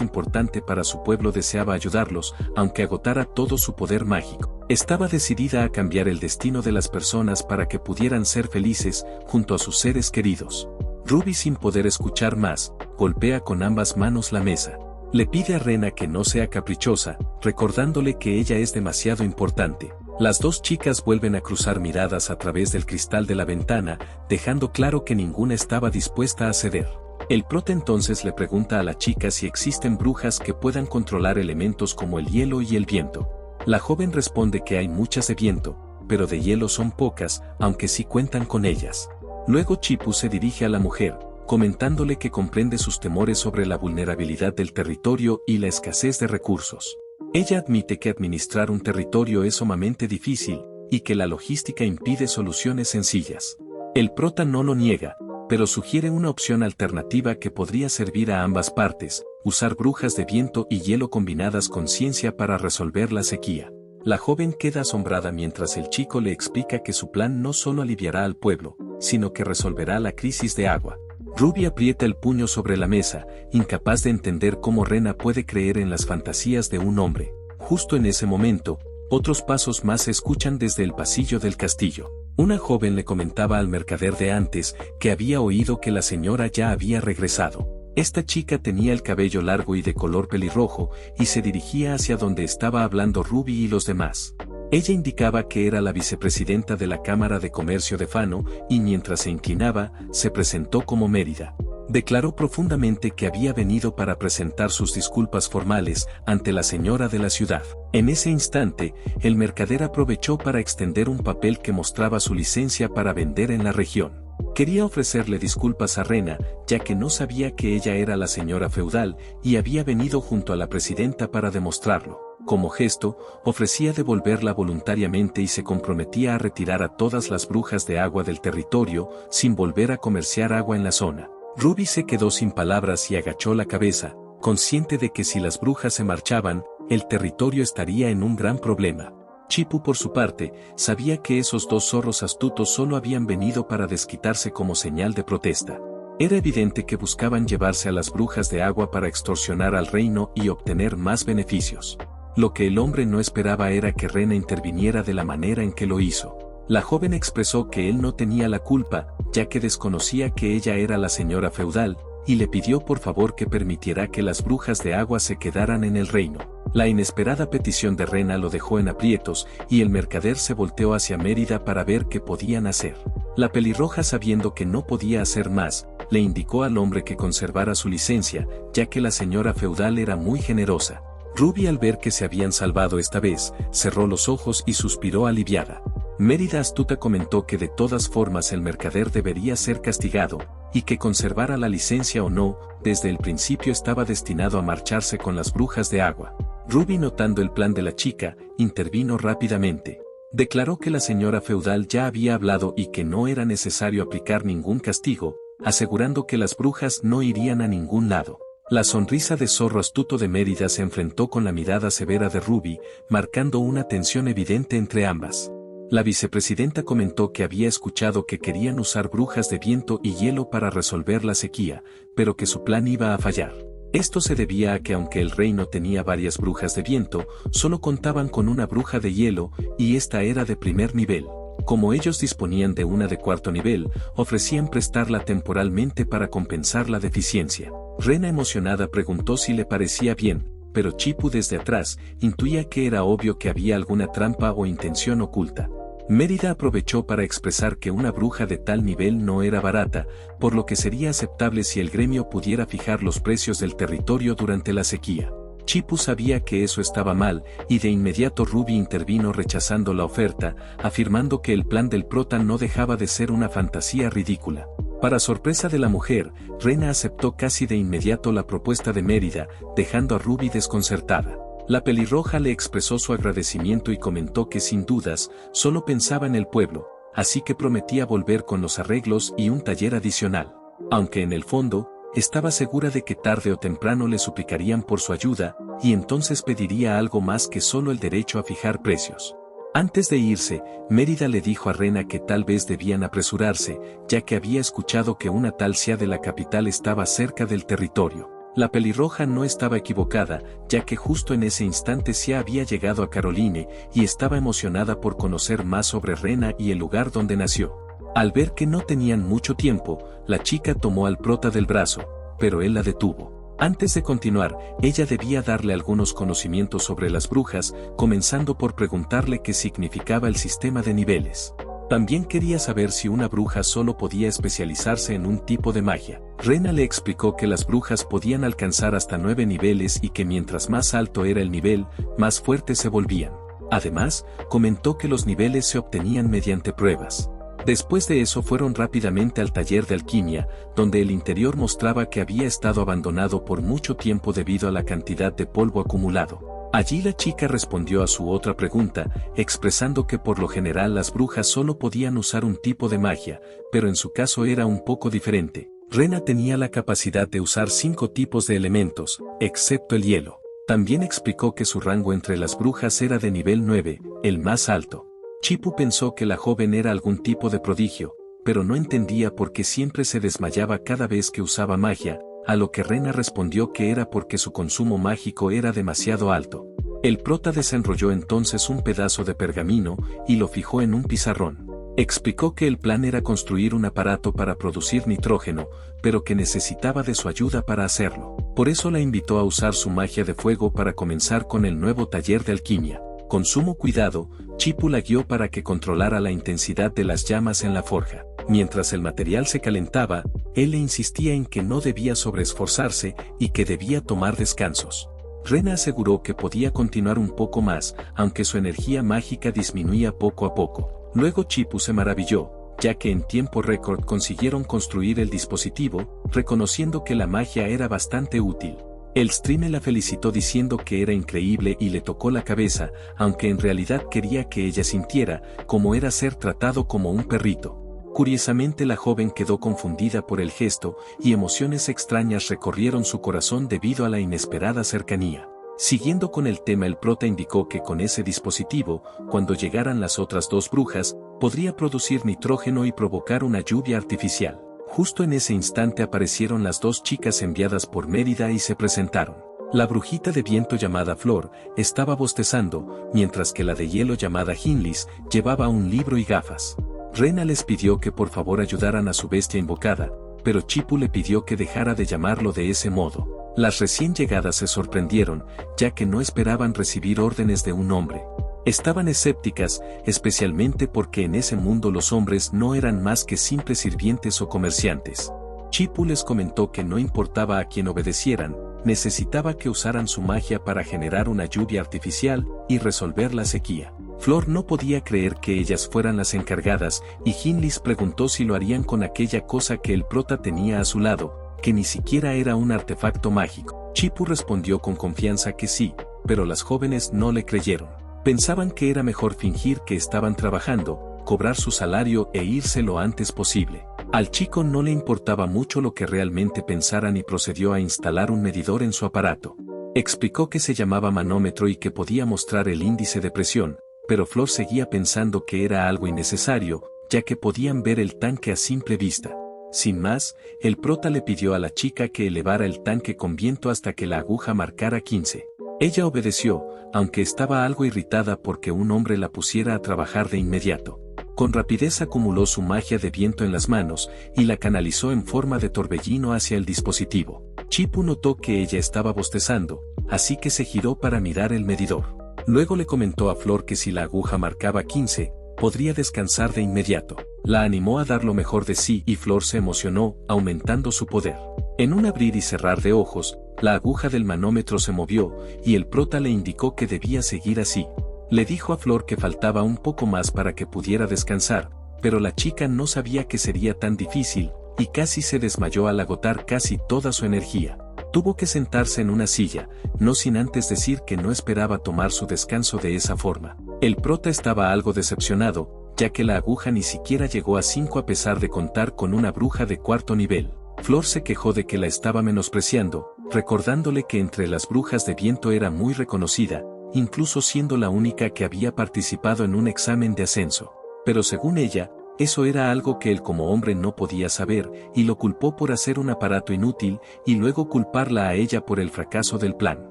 importante para su pueblo deseaba ayudarlos, aunque agotara todo su poder mágico. Estaba decidida a cambiar el destino de las personas para que pudieran ser felices junto a sus seres queridos. Ruby, sin poder escuchar más, golpea con ambas manos la mesa. Le pide a Rena que no sea caprichosa, recordándole que ella es demasiado importante. Las dos chicas vuelven a cruzar miradas a través del cristal de la ventana, dejando claro que ninguna estaba dispuesta a ceder. El prota entonces le pregunta a la chica si existen brujas que puedan controlar elementos como el hielo y el viento. La joven responde que hay muchas de viento, pero de hielo son pocas, aunque sí cuentan con ellas. Luego Chipú se dirige a la mujer, comentándole que comprende sus temores sobre la vulnerabilidad del territorio y la escasez de recursos. Ella admite que administrar un territorio es sumamente difícil, y que la logística impide soluciones sencillas. El prota no lo niega, pero sugiere una opción alternativa que podría servir a ambas partes: usar brujas de viento y hielo combinadas con ciencia para resolver la sequía. La joven queda asombrada mientras el chico le explica que su plan no solo aliviará al pueblo, sino que resolverá la crisis de agua. Ruby aprieta el puño sobre la mesa, incapaz de entender cómo Rena puede creer en las fantasías de un hombre. Justo en ese momento, otros pasos más se escuchan desde el pasillo del castillo. Una joven le comentaba al mercader de antes que había oído que la señora ya había regresado. Esta chica tenía el cabello largo y de color pelirrojo, y se dirigía hacia donde estaba hablando Ruby y los demás. Ella indicaba que era la vicepresidenta de la Cámara de Comercio de Fano, y mientras se inclinaba, se presentó como Mérida. Declaró profundamente que había venido para presentar sus disculpas formales ante la señora de la ciudad. En ese instante, el mercader aprovechó para extender un papel que mostraba su licencia para vender en la región. Quería ofrecerle disculpas a Rena, ya que no sabía que ella era la señora feudal y había venido junto a la presidenta para demostrarlo. Como gesto, ofrecía devolverla voluntariamente y se comprometía a retirar a todas las brujas de agua del territorio, sin volver a comerciar agua en la zona. Ruby se quedó sin palabras y agachó la cabeza, consciente de que si las brujas se marchaban, el territorio estaría en un gran problema. Chipú, por su parte, sabía que esos dos zorros astutos solo habían venido para desquitarse como señal de protesta. Era evidente que buscaban llevarse a las brujas de agua para extorsionar al reino y obtener más beneficios. Lo que el hombre no esperaba era que Rena interviniera de la manera en que lo hizo. La joven expresó que él no tenía la culpa, ya que desconocía que ella era la señora feudal, y le pidió por favor que permitiera que las brujas de agua se quedaran en el reino. La inesperada petición de Rena lo dejó en aprietos, y el mercader se volteó hacia Mérida para ver qué podían hacer. La pelirroja, sabiendo que no podía hacer más, le indicó al hombre que conservara su licencia, ya que la señora feudal era muy generosa. Ruby, al ver que se habían salvado esta vez, cerró los ojos y suspiró aliviada. Mérida, astuta, comentó que de todas formas el mercader debería ser castigado, y que conservara la licencia o no, desde el principio estaba destinado a marcharse con las brujas de agua. Ruby, notando el plan de la chica, intervino rápidamente. Declaró que la señora feudal ya había hablado y que no era necesario aplicar ningún castigo, asegurando que las brujas no irían a ningún lado. La sonrisa de zorro astuto de Mérida se enfrentó con la mirada severa de Ruby, marcando una tensión evidente entre ambas. La vicepresidenta comentó que había escuchado que querían usar brujas de viento y hielo para resolver la sequía, pero que su plan iba a fallar. Esto se debía a que aunque el reino tenía varias brujas de viento, solo contaban con una bruja de hielo, y esta era de primer nivel. Como ellos disponían de una de cuarto nivel, ofrecían prestarla temporalmente para compensar la deficiencia. Rena, emocionada, preguntó si le parecía bien, pero Chipú, desde atrás, intuía que era obvio que había alguna trampa o intención oculta. Mérida aprovechó para expresar que una bruja de tal nivel no era barata, por lo que sería aceptable si el gremio pudiera fijar los precios del territorio durante la sequía. Chipú sabía que eso estaba mal, y de inmediato Ruby intervino rechazando la oferta, afirmando que el plan del prota no dejaba de ser una fantasía ridícula. Para sorpresa de la mujer, Rena aceptó casi de inmediato la propuesta de Mérida, dejando a Ruby desconcertada. La pelirroja le expresó su agradecimiento y comentó que sin dudas, solo pensaba en el pueblo, así que prometía volver con los arreglos y un taller adicional. Aunque en el fondo, estaba segura de que tarde o temprano le suplicarían por su ayuda, y entonces pediría algo más que solo el derecho a fijar precios. Antes de irse, Mérida le dijo a Rena que tal vez debían apresurarse, ya que había escuchado que una tal Cia de la capital estaba cerca del territorio. La pelirroja no estaba equivocada, ya que justo en ese instante Cia había llegado a Caroline y estaba emocionada por conocer más sobre Rena y el lugar donde nació. Al ver que no tenían mucho tiempo, la chica tomó al prota del brazo, pero él la detuvo. Antes de continuar, ella debía darle algunos conocimientos sobre las brujas, comenzando por preguntarle qué significaba el sistema de niveles. También quería saber si una bruja solo podía especializarse en un tipo de magia. Rena le explicó que las brujas podían alcanzar hasta 9 niveles y que mientras más alto era el nivel, más fuertes se volvían. Además, comentó que los niveles se obtenían mediante pruebas. Después de eso fueron rápidamente al taller de alquimia, donde el interior mostraba que había estado abandonado por mucho tiempo debido a la cantidad de polvo acumulado. Allí la chica respondió a su otra pregunta, expresando que por lo general las brujas solo podían usar un tipo de magia, pero en su caso era un poco diferente. Rena tenía la capacidad de usar 5 tipos de elementos, excepto el hielo. También explicó que su rango entre las brujas era de nivel 9, el más alto. Chipu pensó que la joven era algún tipo de prodigio, pero no entendía por qué siempre se desmayaba cada vez que usaba magia, a lo que Rena respondió que era porque su consumo mágico era demasiado alto. El prota desenrolló entonces un pedazo de pergamino y lo fijó en un pizarrón. Explicó que el plan era construir un aparato para producir nitrógeno, pero que necesitaba de su ayuda para hacerlo. Por eso la invitó a usar su magia de fuego para comenzar con el nuevo taller de alquimia. Con sumo cuidado, Chipu la guió para que controlara la intensidad de las llamas en la forja. Mientras el material se calentaba, él le insistía en que no debía sobreesforzarse y que debía tomar descansos. Rena aseguró que podía continuar un poco más, aunque su energía mágica disminuía poco a poco. Luego Chipu se maravilló, ya que en tiempo récord consiguieron construir el dispositivo, reconociendo que la magia era bastante útil. El streamer la felicitó diciendo que era increíble y le tocó la cabeza, aunque en realidad quería que ella sintiera cómo era ser tratado como un perrito. Curiosamente la joven quedó confundida por el gesto y emociones extrañas recorrieron su corazón debido a la inesperada cercanía. Siguiendo con el tema, el prota indicó que con ese dispositivo, cuando llegaran las otras 2 brujas, podría producir nitrógeno y provocar una lluvia artificial. Justo en ese instante aparecieron las 2 chicas enviadas por Mérida y se presentaron. La brujita de viento llamada Flor estaba bostezando, mientras que la de hielo llamada Hinlis llevaba un libro y gafas. Rena les pidió que por favor ayudaran a su bestia invocada, pero Chipu le pidió que dejara de llamarlo de ese modo. Las recién llegadas se sorprendieron, ya que no esperaban recibir órdenes de un hombre. Estaban escépticas, especialmente porque en ese mundo los hombres no eran más que simples sirvientes o comerciantes. Chipu les comentó que no importaba a quién obedecieran, necesitaba que usaran su magia para generar una lluvia artificial y resolver la sequía. Flor no podía creer que ellas fueran las encargadas, y Hinlis preguntó si lo harían con aquella cosa que el prota tenía a su lado, que ni siquiera era un artefacto mágico. Chipu respondió con confianza que sí, pero las jóvenes no le creyeron. Pensaban que era mejor fingir que estaban trabajando, cobrar su salario e irse lo antes posible. Al chico no le importaba mucho lo que realmente pensaran y procedió a instalar un medidor en su aparato. Explicó que se llamaba manómetro y que podía mostrar el índice de presión, pero Flor seguía pensando que era algo innecesario, ya que podían ver el tanque a simple vista. Sin más, el prota le pidió a la chica que elevara el tanque con viento hasta que la aguja marcara 15. Ella obedeció, aunque estaba algo irritada porque un hombre la pusiera a trabajar de inmediato. Con rapidez acumuló su magia de viento en las manos y la canalizó en forma de torbellino hacia el dispositivo. Chipu notó que ella estaba bostezando, así que se giró para mirar el medidor. Luego le comentó a Flor que si la aguja marcaba 15, podría descansar de inmediato. La animó a dar lo mejor de sí y Flor se emocionó, aumentando su poder. En un abrir y cerrar de ojos, la aguja del manómetro se movió, y el prota le indicó que debía seguir así. Le dijo a Flor que faltaba un poco más para que pudiera descansar, pero la chica no sabía que sería tan difícil, y casi se desmayó al agotar casi toda su energía. Tuvo que sentarse en una silla, no sin antes decir que no esperaba tomar su descanso de esa forma. El prota estaba algo decepcionado, ya que la aguja ni siquiera llegó a 5 a pesar de contar con una bruja de 4º nivel. Flor se quejó de que la estaba menospreciando, recordándole que entre las brujas de viento era muy reconocida, incluso siendo la única que había participado en un examen de ascenso. Pero según ella, eso era algo que él como hombre no podía saber, y lo culpó por hacer un aparato inútil, y luego culparla a ella por el fracaso del plan.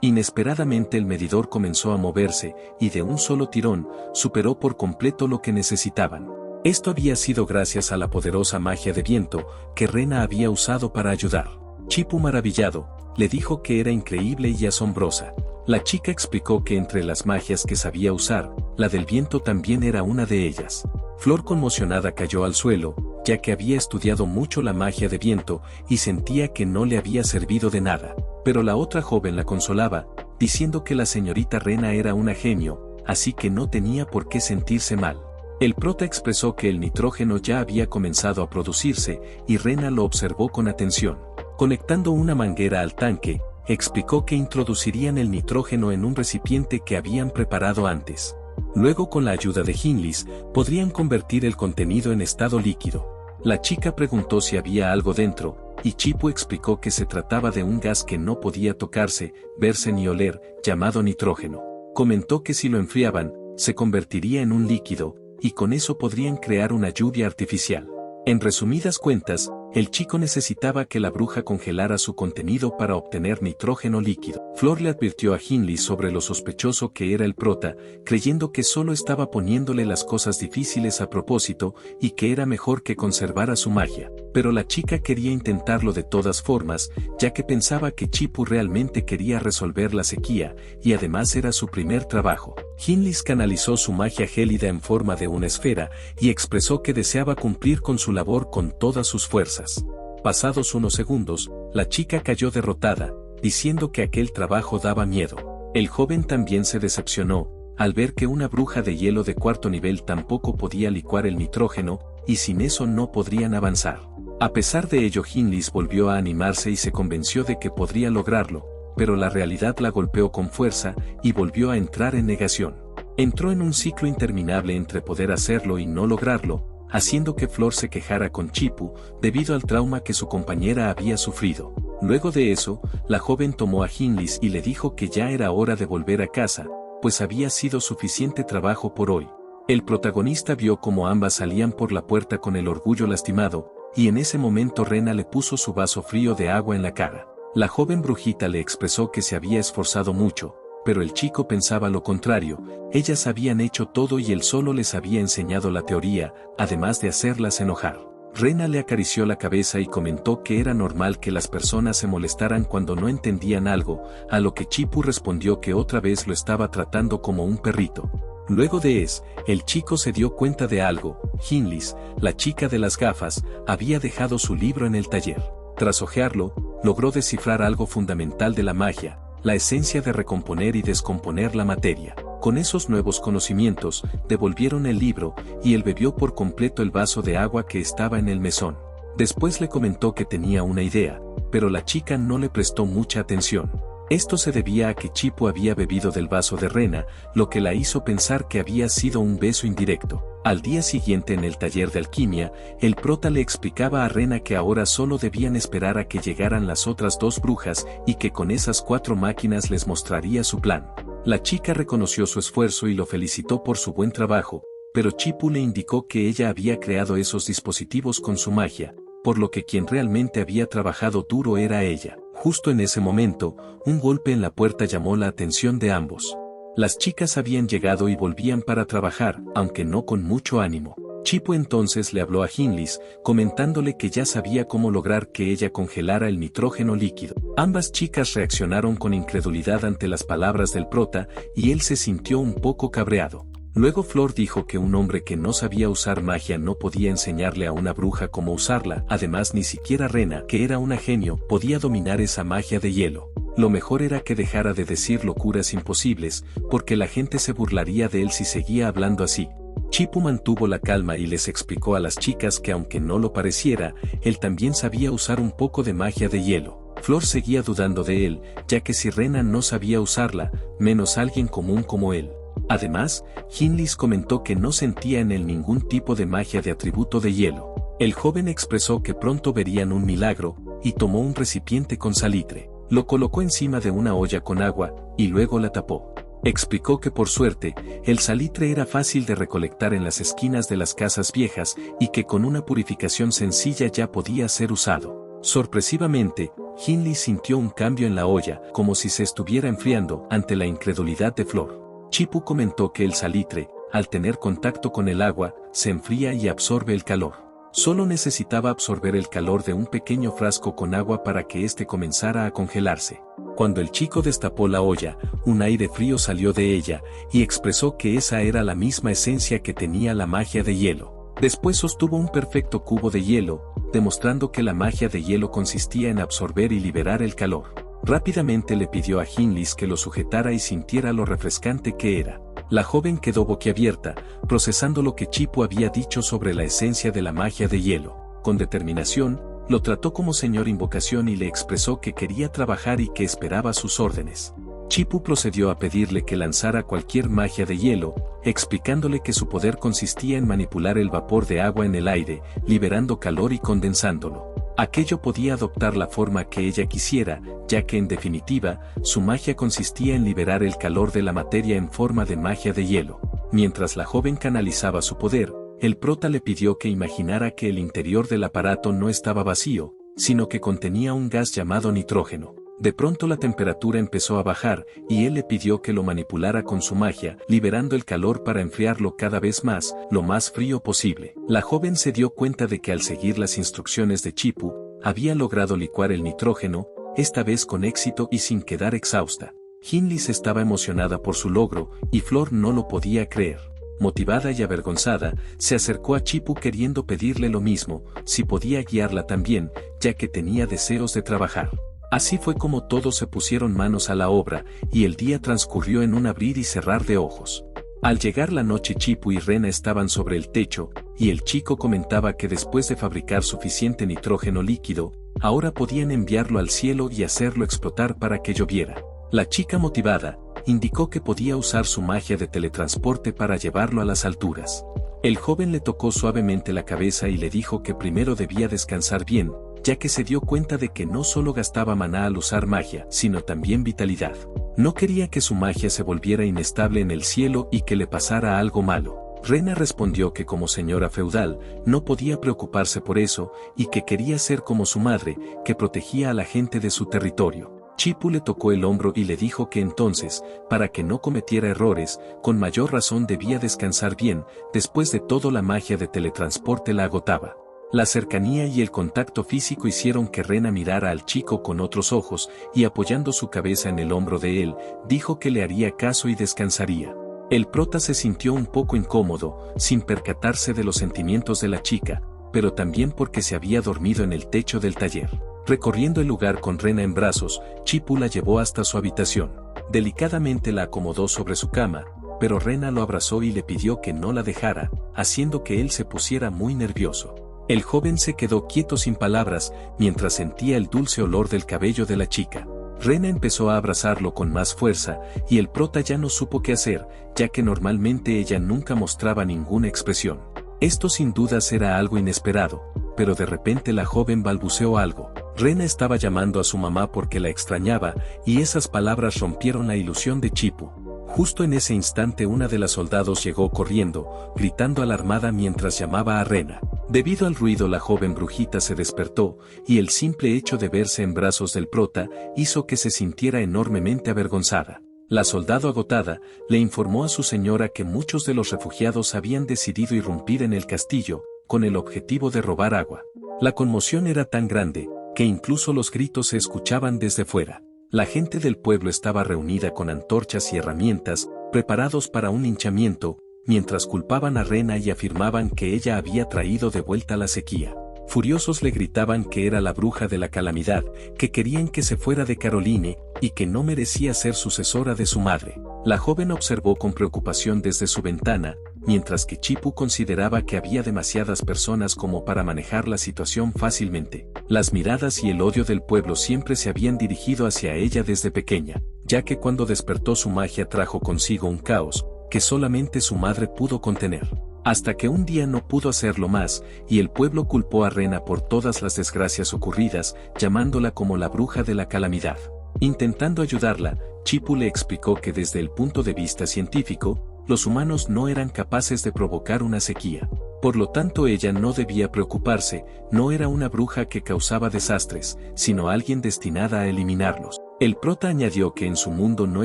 Inesperadamente el medidor comenzó a moverse, y de un solo tirón, superó por completo lo que necesitaban. Esto había sido gracias a la poderosa magia de viento, que Rena había usado para ayudar. Chipu, maravillado, le dijo que era increíble y asombrosa. La chica explicó que entre las magias que sabía usar, la del viento también era una de ellas. Flor, conmocionada, cayó al suelo, ya que había estudiado mucho la magia de viento y sentía que no le había servido de nada. Pero la otra joven la consolaba, diciendo que la señorita Rena era una genio, así que no tenía por qué sentirse mal. El prota expresó que el nitrógeno ya había comenzado a producirse y Rena lo observó con atención. Conectando una manguera al tanque, explicó que introducirían el nitrógeno en un recipiente que habían preparado antes. Luego, con la ayuda de Hinlis, podrían convertir el contenido en estado líquido. La chica preguntó si había algo dentro, y Chipu explicó que se trataba de un gas que no podía tocarse, verse ni oler, llamado nitrógeno. Comentó que si lo enfriaban, se convertiría en un líquido, y con eso podrían crear una lluvia artificial. En resumidas cuentas, el chico necesitaba que la bruja congelara su contenido para obtener nitrógeno líquido. Flor le advirtió a Hinlis sobre lo sospechoso que era el prota, creyendo que solo estaba poniéndole las cosas difíciles a propósito y que era mejor que conservara su magia. Pero la chica quería intentarlo de todas formas, ya que pensaba que Chipu realmente quería resolver la sequía, y además era su primer trabajo. Hinlis canalizó su magia gélida en forma de una esfera y expresó que deseaba cumplir con su labor con todas sus fuerzas. Pasados unos segundos, la chica cayó derrotada, diciendo que aquel trabajo daba miedo. El joven también se decepcionó, al ver que una bruja de hielo de cuarto nivel tampoco podía licuar el nitrógeno, y sin eso no podrían avanzar. A pesar de ello, Hinlis volvió a animarse y se convenció de que podría lograrlo, pero la realidad la golpeó con fuerza y volvió a entrar en negación. Entró en un ciclo interminable entre poder hacerlo y no lograrlo, haciendo que Flor se quejara con Chipu debido al trauma que su compañera había sufrido. Luego de eso, la joven tomó a Hinlis y le dijo que ya era hora de volver a casa, pues había sido suficiente trabajo por hoy. El protagonista vio cómo ambas salían por la puerta con el orgullo lastimado, y en ese momento Rena le puso su vaso frío de agua en la cara. La joven brujita le expresó que se había esforzado mucho, pero el chico pensaba lo contrario, ellas habían hecho todo y él solo les había enseñado la teoría, además de hacerlas enojar. Rena le acarició la cabeza y comentó que era normal que las personas se molestaran cuando no entendían algo, a lo que Chipu respondió que otra vez lo estaba tratando como un perrito. Luego de eso, el chico se dio cuenta de algo. Hinlis, la chica de las gafas, había dejado su libro en el taller. Tras hojearlo, logró descifrar algo fundamental de la magia, la esencia de recomponer y descomponer la materia. Con esos nuevos conocimientos, devolvieron el libro, y él bebió por completo el vaso de agua que estaba en el mesón. Después le comentó que tenía una idea, pero la chica no le prestó mucha atención. Esto se debía a que Chipu había bebido del vaso de Rena, lo que la hizo pensar que había sido un beso indirecto. Al día siguiente, en el taller de alquimia, el prota le explicaba a Rena que ahora solo debían esperar a que llegaran las otras dos brujas y que con esas 4 máquinas les mostraría su plan. La chica reconoció su esfuerzo y lo felicitó por su buen trabajo, pero Chipu le indicó que ella había creado esos dispositivos con su magia, por lo que quien realmente había trabajado duro era ella. Justo en ese momento, un golpe en la puerta llamó la atención de ambos. Las chicas habían llegado y volvían para trabajar, aunque no con mucho ánimo. Chipu entonces le habló a Hinlis, comentándole que ya sabía cómo lograr que ella congelara el nitrógeno líquido. Ambas chicas reaccionaron con incredulidad ante las palabras del prota, y él se sintió un poco cabreado. Luego Flor dijo que un hombre que no sabía usar magia no podía enseñarle a una bruja cómo usarla, además ni siquiera Rena, que era una genio, podía dominar esa magia de hielo. Lo mejor era que dejara de decir locuras imposibles, porque la gente se burlaría de él si seguía hablando así. Chipu mantuvo la calma y les explicó a las chicas que aunque no lo pareciera, él también sabía usar un poco de magia de hielo. Flor seguía dudando de él, ya que si Rena no sabía usarla, menos alguien común como él. Además, Hinlis comentó que no sentía en él ningún tipo de magia de atributo de hielo. El joven expresó que pronto verían un milagro, y tomó un recipiente con salitre. Lo colocó encima de una olla con agua, y luego la tapó. Explicó que por suerte, el salitre era fácil de recolectar en las esquinas de las casas viejas y que con una purificación sencilla ya podía ser usado. Sorpresivamente, Hindley sintió un cambio en la olla, como si se estuviera enfriando ante la incredulidad de Flor. Chipu comentó que el salitre, al tener contacto con el agua, se enfría y absorbe el calor. Solo necesitaba absorber el calor de un pequeño frasco con agua para que éste comenzara a congelarse. Cuando el chico destapó la olla, un aire frío salió de ella, y expresó que esa era la misma esencia que tenía la magia de hielo. Después sostuvo un perfecto cubo de hielo, demostrando que la magia de hielo consistía en absorber y liberar el calor. Rápidamente le pidió a Hindley que lo sujetara y sintiera lo refrescante que era. La joven quedó boquiabierta, procesando lo que Chipu había dicho sobre la esencia de la magia de hielo. Con determinación, lo trató como señor invocación y le expresó que quería trabajar y que esperaba sus órdenes. Chipu procedió a pedirle que lanzara cualquier magia de hielo, explicándole que su poder consistía en manipular el vapor de agua en el aire, liberando calor y condensándolo. Aquello podía adoptar la forma que ella quisiera, ya que en definitiva, su magia consistía en liberar el calor de la materia en forma de magia de hielo. Mientras la joven canalizaba su poder, el prota le pidió que imaginara que el interior del aparato no estaba vacío, sino que contenía un gas llamado nitrógeno. De pronto la temperatura empezó a bajar, y él le pidió que lo manipulara con su magia, liberando el calor para enfriarlo cada vez más, lo más frío posible. La joven se dio cuenta de que al seguir las instrucciones de Chipu, había logrado licuar el nitrógeno, esta vez con éxito y sin quedar exhausta. Hindley estaba emocionada por su logro, y Flor no lo podía creer. Motivada y avergonzada, se acercó a Chipu queriendo pedirle lo mismo, si podía guiarla también, ya que tenía deseos de trabajar. Así fue como todos se pusieron manos a la obra, y el día transcurrió en un abrir y cerrar de ojos. Al llegar la noche Chipu y Rena estaban sobre el techo, y el chico comentaba que después de fabricar suficiente nitrógeno líquido, ahora podían enviarlo al cielo y hacerlo explotar para que lloviera. La chica motivada, indicó que podía usar su magia de teletransporte para llevarlo a las alturas. El joven le tocó suavemente la cabeza y le dijo que primero debía descansar bien, ya que se dio cuenta de que no solo gastaba maná al usar magia, sino también vitalidad. No quería que su magia se volviera inestable en el cielo y que le pasara algo malo. Rena respondió que como señora feudal, no podía preocuparse por eso, y que quería ser como su madre, que protegía a la gente de su territorio. Chipu le tocó el hombro y le dijo que entonces, para que no cometiera errores, con mayor razón debía descansar bien, después de todo la magia de teletransporte la agotaba. La cercanía y el contacto físico hicieron que Rena mirara al chico con otros ojos, y apoyando su cabeza en el hombro de él, dijo que le haría caso y descansaría. El prota se sintió un poco incómodo, sin percatarse de los sentimientos de la chica, pero también porque se había dormido en el techo del taller. Recorriendo el lugar con Rena en brazos, Chipu la llevó hasta su habitación. Delicadamente la acomodó sobre su cama, pero Rena lo abrazó y le pidió que no la dejara, haciendo que él se pusiera muy nervioso. El joven se quedó quieto sin palabras, mientras sentía el dulce olor del cabello de la chica. Rena empezó a abrazarlo con más fuerza, y el prota ya no supo qué hacer, ya que normalmente ella nunca mostraba ninguna expresión. Esto sin dudas era algo inesperado, pero de repente la joven balbuceó algo. Rena estaba llamando a su mamá porque la extrañaba, y esas palabras rompieron la ilusión de Chipu. Justo en ese instante una de las soldados llegó corriendo, gritando alarmada mientras llamaba a Rena. Debido al ruido la joven brujita se despertó, y el simple hecho de verse en brazos del prota, hizo que se sintiera enormemente avergonzada. La soldado agotada, le informó a su señora que muchos de los refugiados habían decidido irrumpir en el castillo, con el objetivo de robar agua. La conmoción era tan grande, que incluso los gritos se escuchaban desde fuera. La gente del pueblo estaba reunida con antorchas y herramientas, preparados para un linchamiento, mientras culpaban a Rena y afirmaban que ella había traído de vuelta la sequía. Furiosos le gritaban que era la bruja de la calamidad, que querían que se fuera de Caroline, y que no merecía ser sucesora de su madre. La joven observó con preocupación desde su ventana, mientras que Chipu consideraba que había demasiadas personas como para manejar la situación fácilmente. Las miradas y el odio del pueblo siempre se habían dirigido hacia ella desde pequeña, ya que cuando despertó su magia trajo consigo un caos, que solamente su madre pudo contener. Hasta que un día no pudo hacerlo más, y el pueblo culpó a Rena por todas las desgracias ocurridas, llamándola como la bruja de la calamidad. Intentando ayudarla, Chipu le explicó que desde el punto de vista científico, los humanos no eran capaces de provocar una sequía. Por lo tanto ella no debía preocuparse, no era una bruja que causaba desastres, sino alguien destinada a eliminarlos. El prota añadió que en su mundo no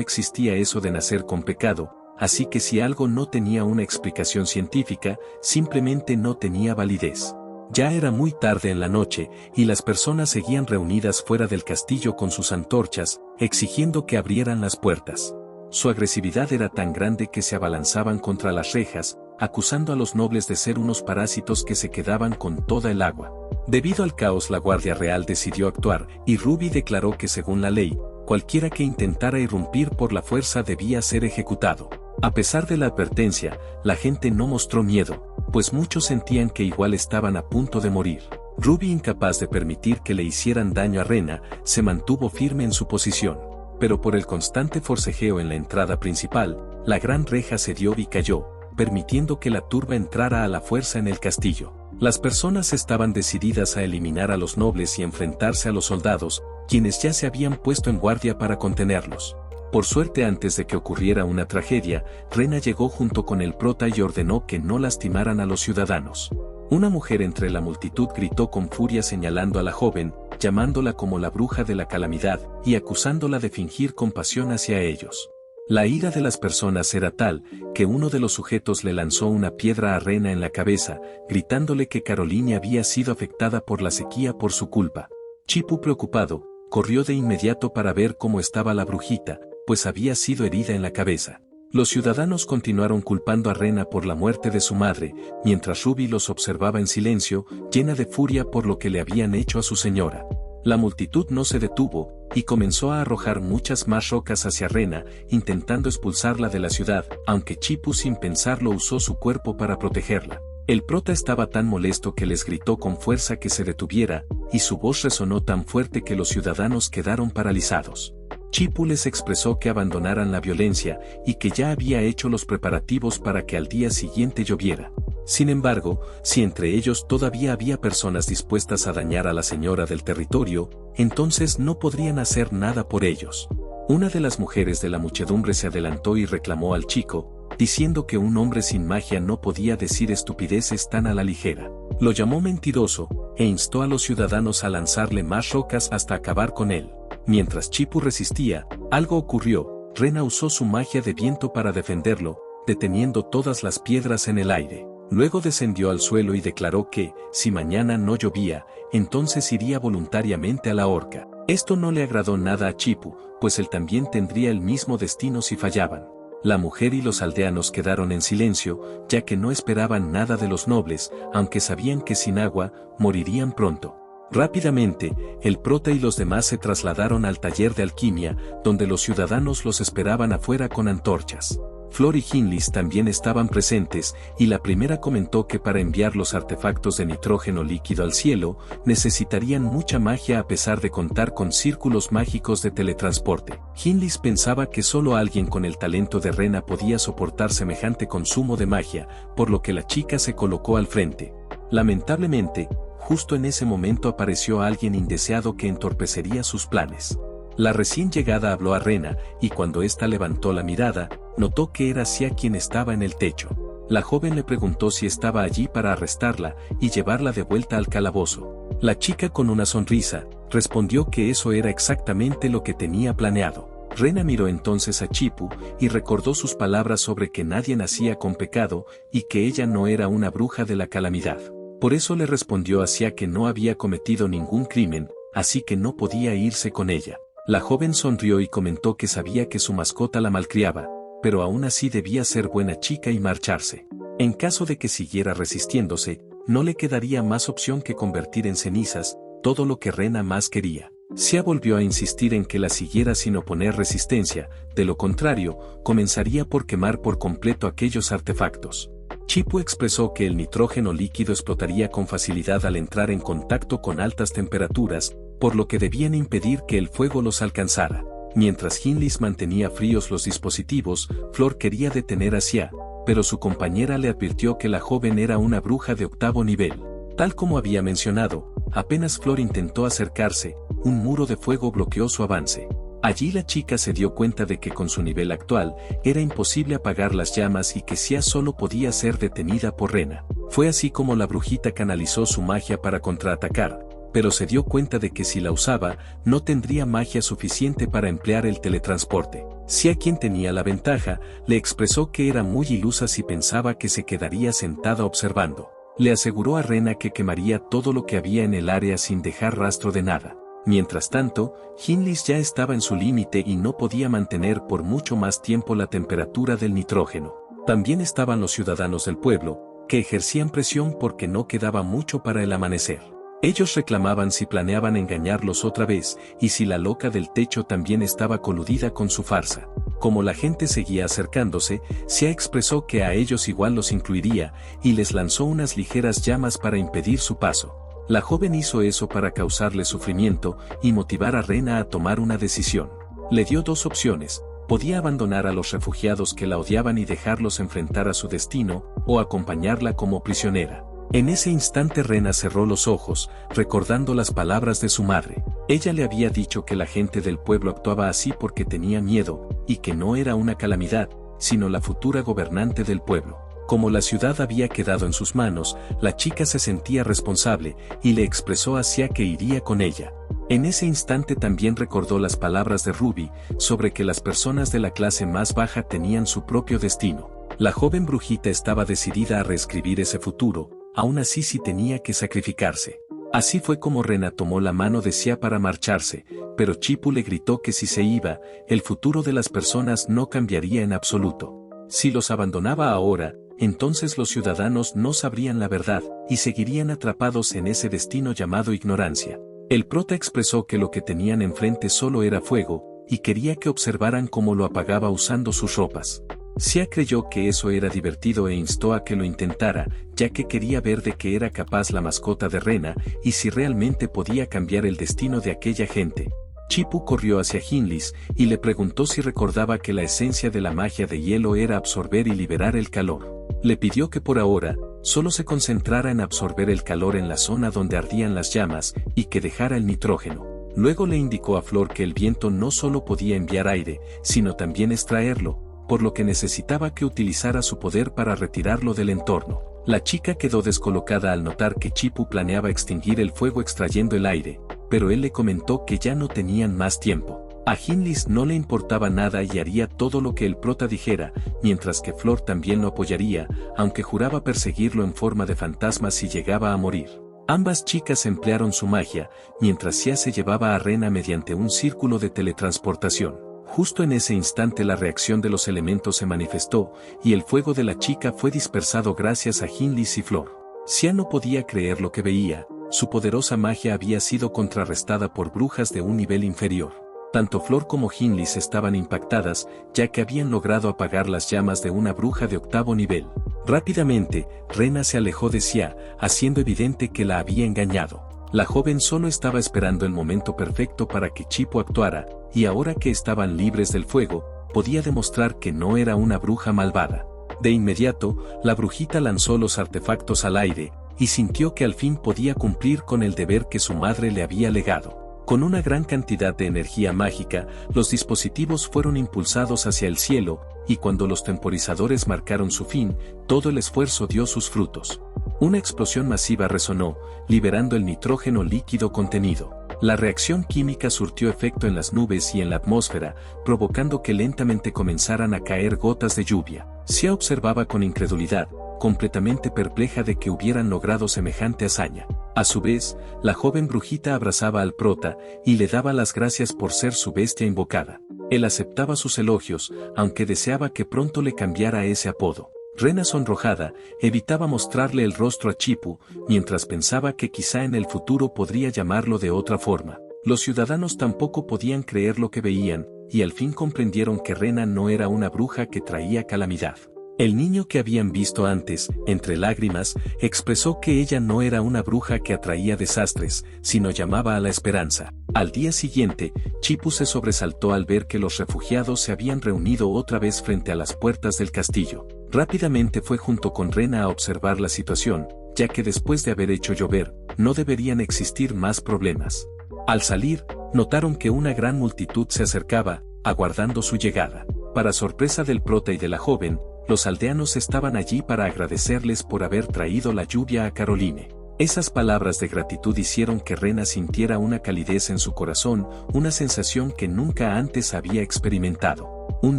existía eso de nacer con pecado, así que si algo no tenía una explicación científica, simplemente no tenía validez. Ya era muy tarde en la noche, y las personas seguían reunidas fuera del castillo con sus antorchas, exigiendo que abrieran las puertas. Su agresividad era tan grande que se abalanzaban contra las rejas, acusando a los nobles de ser unos parásitos que se quedaban con toda el agua. Debido al caos, la Guardia Real decidió actuar, y Ruby declaró que según la ley, cualquiera que intentara irrumpir por la fuerza debía ser ejecutado. A pesar de la advertencia, la gente no mostró miedo, pues muchos sentían que igual estaban a punto de morir. Ruby, incapaz de permitir que le hicieran daño a Rena, se mantuvo firme en su posición. Pero por el constante forcejeo en la entrada principal, la gran reja cedió y cayó, permitiendo que la turba entrara a la fuerza en el castillo. Las personas estaban decididas a eliminar a los nobles y enfrentarse a los soldados, quienes ya se habían puesto en guardia para contenerlos. Por suerte, antes de que ocurriera una tragedia, Rena llegó junto con el prota y ordenó que no lastimaran a los ciudadanos. Una mujer entre la multitud gritó con furia señalando a la joven, llamándola como la bruja de la calamidad y acusándola de fingir compasión hacia ellos. La ira de las personas era tal, que uno de los sujetos le lanzó una piedra a Rena en la cabeza, gritándole que Caroline había sido afectada por la sequía por su culpa. Chipu, preocupado, corrió de inmediato para ver cómo estaba la brujita, pues había sido herida en la cabeza. Los ciudadanos continuaron culpando a Rena por la muerte de su madre, mientras Ruby los observaba en silencio, llena de furia por lo que le habían hecho a su señora. La multitud no se detuvo, y comenzó a arrojar muchas más rocas hacia Rena, intentando expulsarla de la ciudad, aunque Chipu sin pensarlo usó su cuerpo para protegerla. El prota estaba tan molesto que les gritó con fuerza que se detuviera, y su voz resonó tan fuerte que los ciudadanos quedaron paralizados. Chipu les expresó que abandonaran la violencia y que ya había hecho los preparativos para que al día siguiente lloviera. Sin embargo, si entre ellos todavía había personas dispuestas a dañar a la señora del territorio, entonces no podrían hacer nada por ellos. Una de las mujeres de la muchedumbre se adelantó y reclamó al chico, diciendo que un hombre sin magia no podía decir estupideces tan a la ligera. Lo llamó mentiroso, e instó a los ciudadanos a lanzarle más rocas hasta acabar con él. Mientras Chipu resistía, algo ocurrió. Rena usó su magia de viento para defenderlo, deteniendo todas las piedras en el aire. Luego descendió al suelo y declaró que, si mañana no llovía, entonces iría voluntariamente a la horca. Esto no le agradó nada a Chipu, pues él también tendría el mismo destino si fallaban. La mujer y los aldeanos quedaron en silencio, ya que no esperaban nada de los nobles, aunque sabían que sin agua, morirían pronto. Rápidamente, el prota y los demás se trasladaron al taller de alquimia, donde los ciudadanos los esperaban afuera con antorchas. Flor y Hinlis también estaban presentes, y la primera comentó que para enviar los artefactos de nitrógeno líquido al cielo, necesitarían mucha magia a pesar de contar con círculos mágicos de teletransporte. Hinlis pensaba que solo alguien con el talento de Rena podía soportar semejante consumo de magia, por lo que la chica se colocó al frente. Lamentablemente, justo en ese momento apareció alguien indeseado que entorpecería sus planes. La recién llegada habló a Rena, y cuando ésta levantó la mirada, notó que era Sia quien estaba en el techo. La joven le preguntó si estaba allí para arrestarla y llevarla de vuelta al calabozo. La chica, con una sonrisa, respondió que eso era exactamente lo que tenía planeado. Rena miró entonces a Chipu y recordó sus palabras sobre que nadie nacía con pecado y que ella no era una bruja de la calamidad. Por eso le respondió a Sia que no había cometido ningún crimen, así que no podía irse con ella. La joven sonrió y comentó que sabía que su mascota la malcriaba, pero aún así debía ser buena chica y marcharse. En caso de que siguiera resistiéndose, no le quedaría más opción que convertir en cenizas todo lo que Rena más quería. Sia volvió a insistir en que la siguiera sin oponer resistencia, de lo contrario, comenzaría por quemar por completo aquellos artefactos. Chipu expresó que el nitrógeno líquido explotaría con facilidad al entrar en contacto con altas temperaturas, por lo que debían impedir que el fuego los alcanzara. Mientras Hinlis mantenía fríos los dispositivos, Flor quería detener a Sia, pero su compañera le advirtió que la joven era una bruja de 8º nivel. Tal como había mencionado, apenas Flor intentó acercarse, un muro de fuego bloqueó su avance. Allí la chica se dio cuenta de que con su nivel actual, era imposible apagar las llamas y que Xia solo podía ser detenida por Rena. Fue así como la brujita canalizó su magia para contraatacar, pero se dio cuenta de que si la usaba, no tendría magia suficiente para emplear el teletransporte. Xia, quien tenía la ventaja, le expresó que era muy ilusa si pensaba que se quedaría sentada observando. Le aseguró a Rena que quemaría todo lo que había en el área sin dejar rastro de nada. Mientras tanto, Hinlis ya estaba en su límite y no podía mantener por mucho más tiempo la temperatura del nitrógeno. También estaban los ciudadanos del pueblo, que ejercían presión porque no quedaba mucho para el amanecer. Ellos reclamaban si planeaban engañarlos otra vez, y si la loca del techo también estaba coludida con su farsa. Como la gente seguía acercándose, Xia expresó que a ellos igual los incluiría, y les lanzó unas ligeras llamas para impedir su paso. La joven hizo eso para causarle sufrimiento y motivar a Rena a tomar una decisión. Le dio 2 opciones: podía abandonar a los refugiados que la odiaban y dejarlos enfrentar a su destino, o acompañarla como prisionera. En ese instante Rena cerró los ojos, recordando las palabras de su madre. Ella le había dicho que la gente del pueblo actuaba así porque tenía miedo, y que no era una calamidad, sino la futura gobernante del pueblo. Como la ciudad había quedado en sus manos, la chica se sentía responsable, y le expresó a Xia que iría con ella. En ese instante también recordó las palabras de Ruby, sobre que las personas de la clase más baja tenían su propio destino. La joven brujita estaba decidida a reescribir ese futuro, aún así si tenía que sacrificarse. Así fue como Rena tomó la mano de Xia para marcharse, pero Chipu le gritó que si se iba, el futuro de las personas no cambiaría en absoluto. Si los abandonaba ahora, entonces los ciudadanos no sabrían la verdad, y seguirían atrapados en ese destino llamado ignorancia. El prota expresó que lo que tenían enfrente solo era fuego, y quería que observaran cómo lo apagaba usando sus ropas. Xia creyó que eso era divertido e instó a que lo intentara, ya que quería ver de qué era capaz la mascota de Rena, y si realmente podía cambiar el destino de aquella gente. Chipu corrió hacia Hinlis, y le preguntó si recordaba que la esencia de la magia de hielo era absorber y liberar el calor. Le pidió que por ahora, solo se concentrara en absorber el calor en la zona donde ardían las llamas, y que dejara el nitrógeno. Luego le indicó a Flor que el viento no solo podía enviar aire, sino también extraerlo, por lo que necesitaba que utilizara su poder para retirarlo del entorno. La chica quedó descolocada al notar que Chipu planeaba extinguir el fuego extrayendo el aire, pero él le comentó que ya no tenían más tiempo. A Hinlis no le importaba nada y haría todo lo que el prota dijera, mientras que Flor también lo apoyaría, aunque juraba perseguirlo en forma de fantasma si llegaba a morir. Ambas chicas emplearon su magia, mientras Xia se llevaba a Rena mediante un círculo de teletransportación. Justo en ese instante la reacción de los elementos se manifestó, y el fuego de la chica fue dispersado gracias a Hinlis y Flor. Xia no podía creer lo que veía, su poderosa magia había sido contrarrestada por brujas de un nivel inferior. Tanto Flor como Hinlis estaban impactadas, ya que habían logrado apagar las llamas de una bruja de 8º nivel. Rápidamente, Rena se alejó de Xia, haciendo evidente que la había engañado. La joven solo estaba esperando el momento perfecto para que Chipu actuara, y ahora que estaban libres del fuego, podía demostrar que no era una bruja malvada. De inmediato, la brujita lanzó los artefactos al aire, y sintió que al fin podía cumplir con el deber que su madre le había legado. Con una gran cantidad de energía mágica, los dispositivos fueron impulsados hacia el cielo, y cuando los temporizadores marcaron su fin, todo el esfuerzo dio sus frutos. Una explosión masiva resonó, liberando el nitrógeno líquido contenido. La reacción química surtió efecto en las nubes y en la atmósfera, provocando que lentamente comenzaran a caer gotas de lluvia. Xia observaba con incredulidad, completamente perpleja de que hubieran logrado semejante hazaña. A su vez, la joven brujita abrazaba al prota, y le daba las gracias por ser su bestia invocada. Él aceptaba sus elogios, aunque deseaba que pronto le cambiara ese apodo. Rena, sonrojada, evitaba mostrarle el rostro a Chipu, mientras pensaba que quizá en el futuro podría llamarlo de otra forma. Los ciudadanos tampoco podían creer lo que veían, y al fin comprendieron que Rena no era una bruja que traía calamidad. El niño que habían visto antes, entre lágrimas, expresó que ella no era una bruja que atraía desastres, sino llamaba a la esperanza. Al día siguiente, Chipu se sobresaltó al ver que los refugiados se habían reunido otra vez frente a las puertas del castillo. Rápidamente fue junto con Rena a observar la situación, ya que después de haber hecho llover, no deberían existir más problemas. Al salir, notaron que una gran multitud se acercaba, aguardando su llegada. Para sorpresa del prota y de la joven, los aldeanos estaban allí para agradecerles por haber traído la lluvia a Caroline. Esas palabras de gratitud hicieron que Rena sintiera una calidez en su corazón, una sensación que nunca antes había experimentado. Un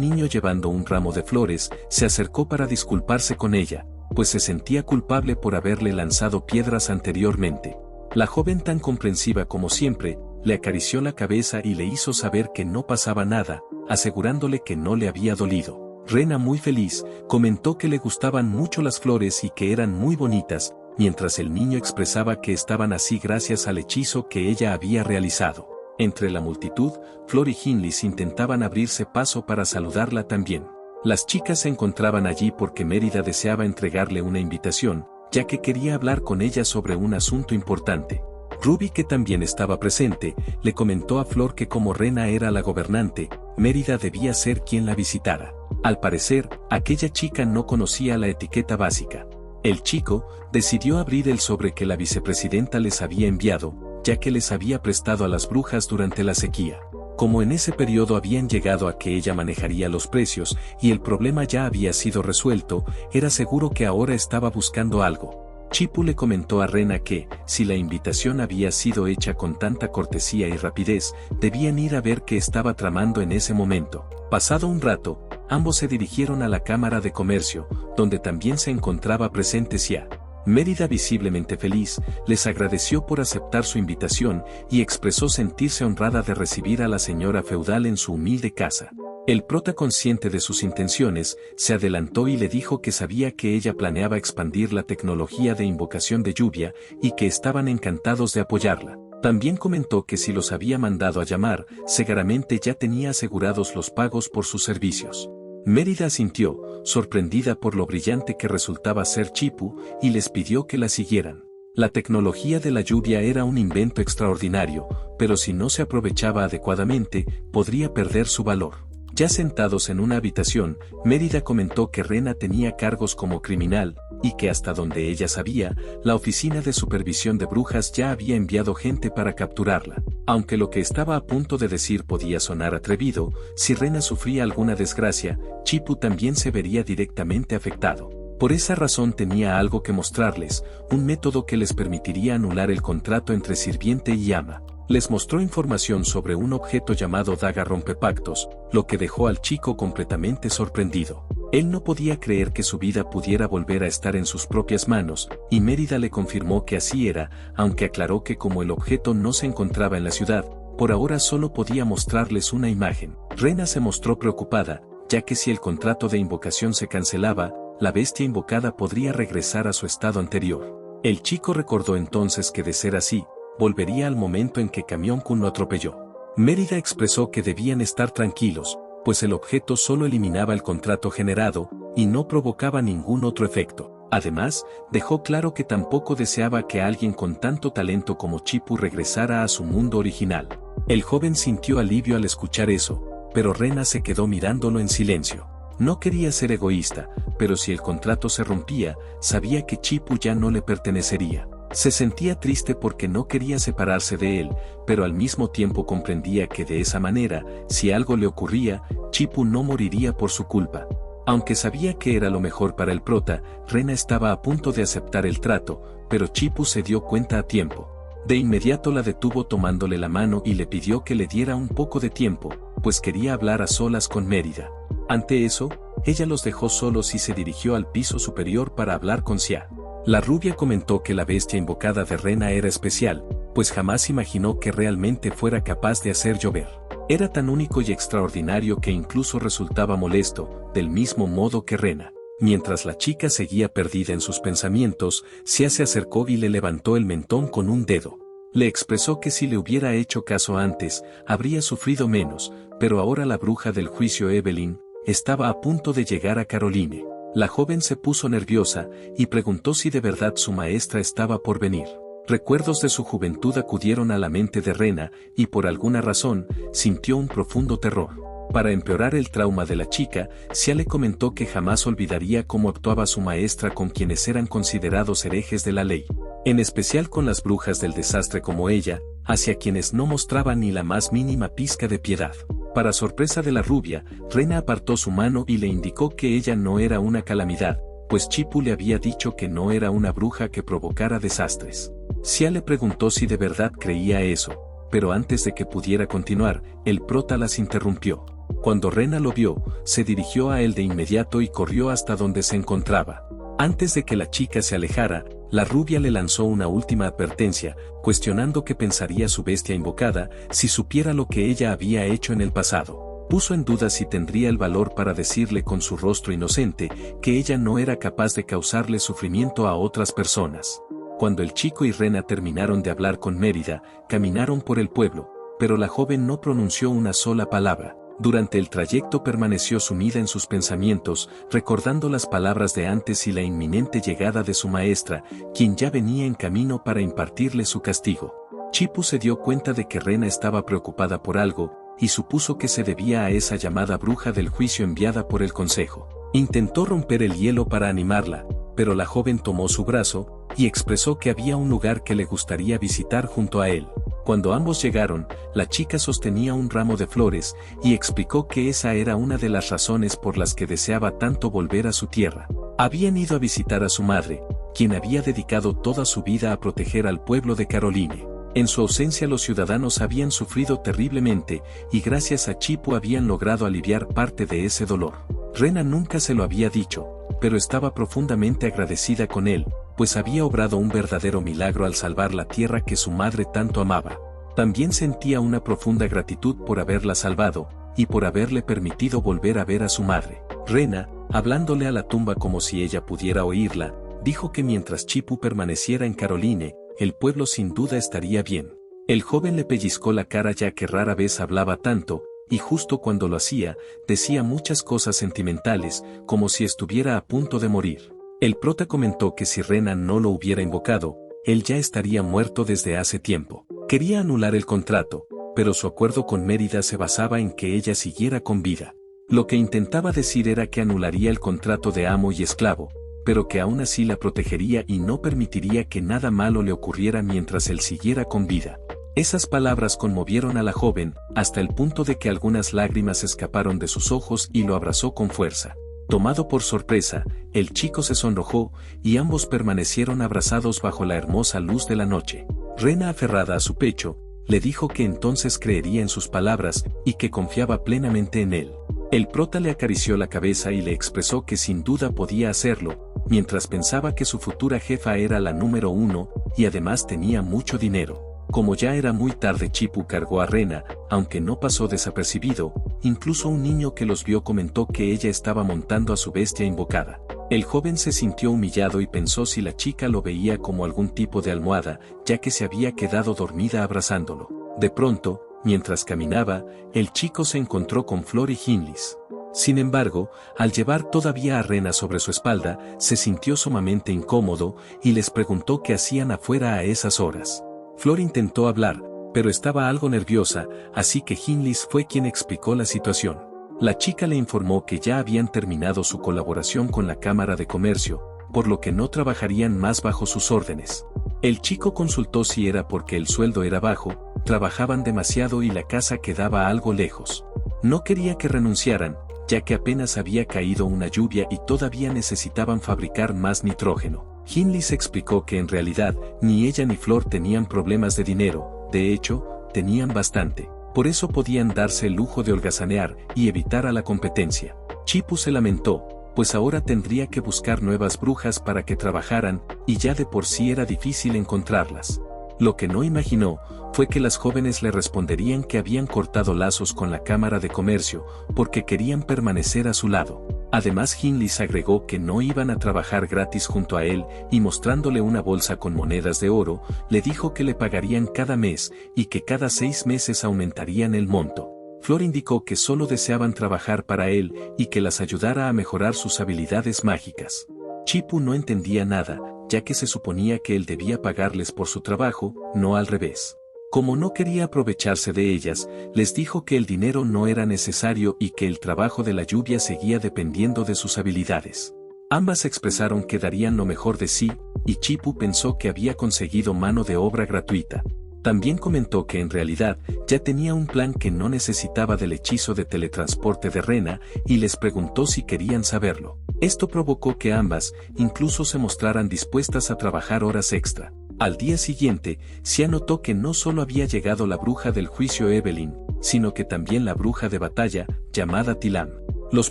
niño llevando un ramo de flores se acercó para disculparse con ella, pues se sentía culpable por haberle lanzado piedras anteriormente. La joven, tan comprensiva como siempre, le acarició la cabeza y le hizo saber que no pasaba nada, asegurándole que no le había dolido. Rena, muy feliz, comentó que le gustaban mucho las flores y que eran muy bonitas, mientras el niño expresaba que estaban así gracias al hechizo que ella había realizado. Entre la multitud, Flor y Hinlis intentaban abrirse paso para saludarla también. Las chicas se encontraban allí porque Mérida deseaba entregarle una invitación, ya que quería hablar con ella sobre un asunto importante. Ruby, que también estaba presente, le comentó a Flor que como Rena era la gobernante, Mérida debía ser quien la visitara. Al parecer, aquella chica no conocía la etiqueta básica. El chico decidió abrir el sobre que la vicepresidenta les había enviado, ya que les había prestado a las brujas durante la sequía. Como en ese periodo habían llegado a que ella manejaría los precios y el problema ya había sido resuelto, era seguro que ahora estaba buscando algo. Chipu le comentó a Rena que, si la invitación había sido hecha con tanta cortesía y rapidez, debían ir a ver qué estaba tramando en ese momento. Pasado un rato, ambos se dirigieron a la Cámara de Comercio, donde también se encontraba presente Sia. Mérida, visiblemente feliz, les agradeció por aceptar su invitación y expresó sentirse honrada de recibir a la señora feudal en su humilde casa. El prota, consciente de sus intenciones, se adelantó y le dijo que sabía que ella planeaba expandir la tecnología de invocación de lluvia y que estaban encantados de apoyarla. También comentó que si los había mandado a llamar, seguramente ya tenía asegurados los pagos por sus servicios. Mérida asintió, sorprendida por lo brillante que resultaba ser Chipu, y les pidió que la siguieran. La tecnología de la lluvia era un invento extraordinario, pero si no se aprovechaba adecuadamente, podría perder su valor. Ya sentados en una habitación, Mérida comentó que Rena tenía cargos como criminal, y que hasta donde ella sabía, la Oficina de Supervisión de Brujas ya había enviado gente para capturarla. Aunque lo que estaba a punto de decir podía sonar atrevido, si Rena sufría alguna desgracia, Chipu también se vería directamente afectado. Por esa razón tenía algo que mostrarles, un método que les permitiría anular el contrato entre sirviente y ama. Les mostró información sobre un objeto llamado daga rompepactos, lo que dejó al chico completamente sorprendido. Él no podía creer que su vida pudiera volver a estar en sus propias manos, y Mérida le confirmó que así era, aunque aclaró que como el objeto no se encontraba en la ciudad, por ahora solo podía mostrarles una imagen. Rena se mostró preocupada, ya que si el contrato de invocación se cancelaba, la bestia invocada podría regresar a su estado anterior. El chico recordó entonces que de ser así, volvería al momento en que Camión-kun lo atropelló. Mérida expresó que debían estar tranquilos, pues el objeto solo eliminaba el contrato generado, y no provocaba ningún otro efecto. Además, dejó claro que tampoco deseaba que alguien con tanto talento como Chipu regresara a su mundo original. El joven sintió alivio al escuchar eso, pero Rena se quedó mirándolo en silencio. No quería ser egoísta, pero si el contrato se rompía, sabía que Chipu ya no le pertenecería. Se sentía triste porque no quería separarse de él, pero al mismo tiempo comprendía que de esa manera, si algo le ocurría, Chipu no moriría por su culpa. Aunque sabía que era lo mejor para el prota, Rena estaba a punto de aceptar el trato, pero Chipu se dio cuenta a tiempo. De inmediato la detuvo tomándole la mano y le pidió que le diera un poco de tiempo, pues quería hablar a solas con Mérida. Ante eso, ella los dejó solos y se dirigió al piso superior para hablar con Sia. La rubia comentó que la bestia invocada de Rena era especial, pues jamás imaginó que realmente fuera capaz de hacer llover. Era tan único y extraordinario que incluso resultaba molesto, del mismo modo que Rena. Mientras la chica seguía perdida en sus pensamientos, Sia se acercó y le levantó el mentón con un dedo. Le expresó que si le hubiera hecho caso antes, habría sufrido menos, pero ahora la bruja del juicio Evelyn estaba a punto de llegar a Caroline. La joven se puso nerviosa y preguntó si de verdad su maestra estaba por venir. Recuerdos de su juventud acudieron a la mente de Rena y por alguna razón sintió un profundo terror. Para empeorar el trauma de la chica, Xia le comentó que jamás olvidaría cómo actuaba su maestra con quienes eran considerados herejes de la ley, en especial con las brujas del desastre como ella, hacia quienes no mostraban ni la más mínima pizca de piedad. Para sorpresa de la rubia, Rena apartó su mano y le indicó que ella no era una calamidad, pues Chipu le había dicho que no era una bruja que provocara desastres. Xia le preguntó si de verdad creía eso, pero antes de que pudiera continuar, el prota las interrumpió. Cuando Rena lo vio, se dirigió a él de inmediato y corrió hasta donde se encontraba. Antes de que la chica se alejara, la rubia le lanzó una última advertencia, cuestionando qué pensaría su bestia invocada si supiera lo que ella había hecho en el pasado. Puso en duda si tendría el valor para decirle con su rostro inocente que ella no era capaz de causarle sufrimiento a otras personas. Cuando el chico y Rena terminaron de hablar con Mérida, caminaron por el pueblo, pero la joven no pronunció una sola palabra. Durante el trayecto permaneció sumida en sus pensamientos, recordando las palabras de antes y la inminente llegada de su maestra, quien ya venía en camino para impartirle su castigo. Chipu se dio cuenta de que Rena estaba preocupada por algo, y supuso que se debía a esa llamada bruja del juicio enviada por el consejo. Intentó romper el hielo para animarla, pero la joven tomó su brazo, y expresó que había un lugar que le gustaría visitar junto a él. Cuando ambos llegaron, la chica sostenía un ramo de flores, y explicó que esa era una de las razones por las que deseaba tanto volver a su tierra. Habían ido a visitar a su madre, quien había dedicado toda su vida a proteger al pueblo de Caroline. En su ausencia los ciudadanos habían sufrido terriblemente, y gracias a Chipu habían logrado aliviar parte de ese dolor. Rena nunca se lo había dicho, pero estaba profundamente agradecida con él, pues había obrado un verdadero milagro al salvar la tierra que su madre tanto amaba. También sentía una profunda gratitud por haberla salvado, y por haberle permitido volver a ver a su madre. Rena, hablándole a la tumba como si ella pudiera oírla, dijo que mientras Chipu permaneciera en Caroline, el pueblo sin duda estaría bien. El joven le pellizcó la cara ya que rara vez hablaba tanto, y justo cuando lo hacía, decía muchas cosas sentimentales, como si estuviera a punto de morir. El prota comentó que si Rena no lo hubiera invocado, él ya estaría muerto desde hace tiempo. Quería anular el contrato, pero su acuerdo con Mérida se basaba en que ella siguiera con vida. Lo que intentaba decir era que anularía el contrato de amo y esclavo, pero que aún así la protegería y no permitiría que nada malo le ocurriera mientras él siguiera con vida. Esas palabras conmovieron a la joven, hasta el punto de que algunas lágrimas escaparon de sus ojos y lo abrazó con fuerza. Tomado por sorpresa, el chico se sonrojó, y ambos permanecieron abrazados bajo la hermosa luz de la noche. Rena, aferrada a su pecho, le dijo que entonces creería en sus palabras, y que confiaba plenamente en él. El prota le acarició la cabeza y le expresó que sin duda podía hacerlo, mientras pensaba que su futura jefa era la número 1, y además tenía mucho dinero. Como ya era muy tarde, Chipu cargó a Rena, aunque no pasó desapercibido, incluso un niño que los vio comentó que ella estaba montando a su bestia invocada. El joven se sintió humillado y pensó si la chica lo veía como algún tipo de almohada, ya que se había quedado dormida abrazándolo. De pronto, mientras caminaba, el chico se encontró con Flor y Hinlis. Sin embargo, al llevar todavía a Rena sobre su espalda, se sintió sumamente incómodo, y les preguntó qué hacían afuera a esas horas. Flor intentó hablar, pero estaba algo nerviosa, así que Hinlis fue quien explicó la situación. La chica le informó que ya habían terminado su colaboración con la Cámara de Comercio, por lo que no trabajarían más bajo sus órdenes. El chico consultó si era porque el sueldo era bajo, trabajaban demasiado y la casa quedaba algo lejos. No quería que renunciaran, ya que apenas había caído una lluvia y todavía necesitaban fabricar más nitrógeno. Hinlis explicó que en realidad, ni ella ni Flor tenían problemas de dinero, de hecho, tenían bastante. Por eso podían darse el lujo de holgazanear y evitar a la competencia. Chipu se lamentó, pues ahora tendría que buscar nuevas brujas para que trabajaran, y ya de por sí era difícil encontrarlas. Lo que no imaginó, fue que las jóvenes le responderían que habían cortado lazos con la Cámara de Comercio, porque querían permanecer a su lado. Además, Hinlis agregó que no iban a trabajar gratis junto a él, y mostrándole una bolsa con monedas de oro, le dijo que le pagarían cada mes, y que cada 6 meses aumentarían el monto. Flor indicó que solo deseaban trabajar para él, y que las ayudara a mejorar sus habilidades mágicas. Chipu no entendía nada, ya que se suponía que él debía pagarles por su trabajo, no al revés. Como no quería aprovecharse de ellas, les dijo que el dinero no era necesario y que el trabajo de la lluvia seguía dependiendo de sus habilidades. Ambas expresaron que darían lo mejor de sí, y Chipú pensó que había conseguido mano de obra gratuita. También comentó que en realidad ya tenía un plan que no necesitaba del hechizo de teletransporte de Rena y les preguntó si querían saberlo. Esto provocó que ambas incluso se mostraran dispuestas a trabajar horas extra. Al día siguiente, se notó que no solo había llegado la bruja del juicio Evelyn, sino que también la bruja de batalla, llamada Tilam. Los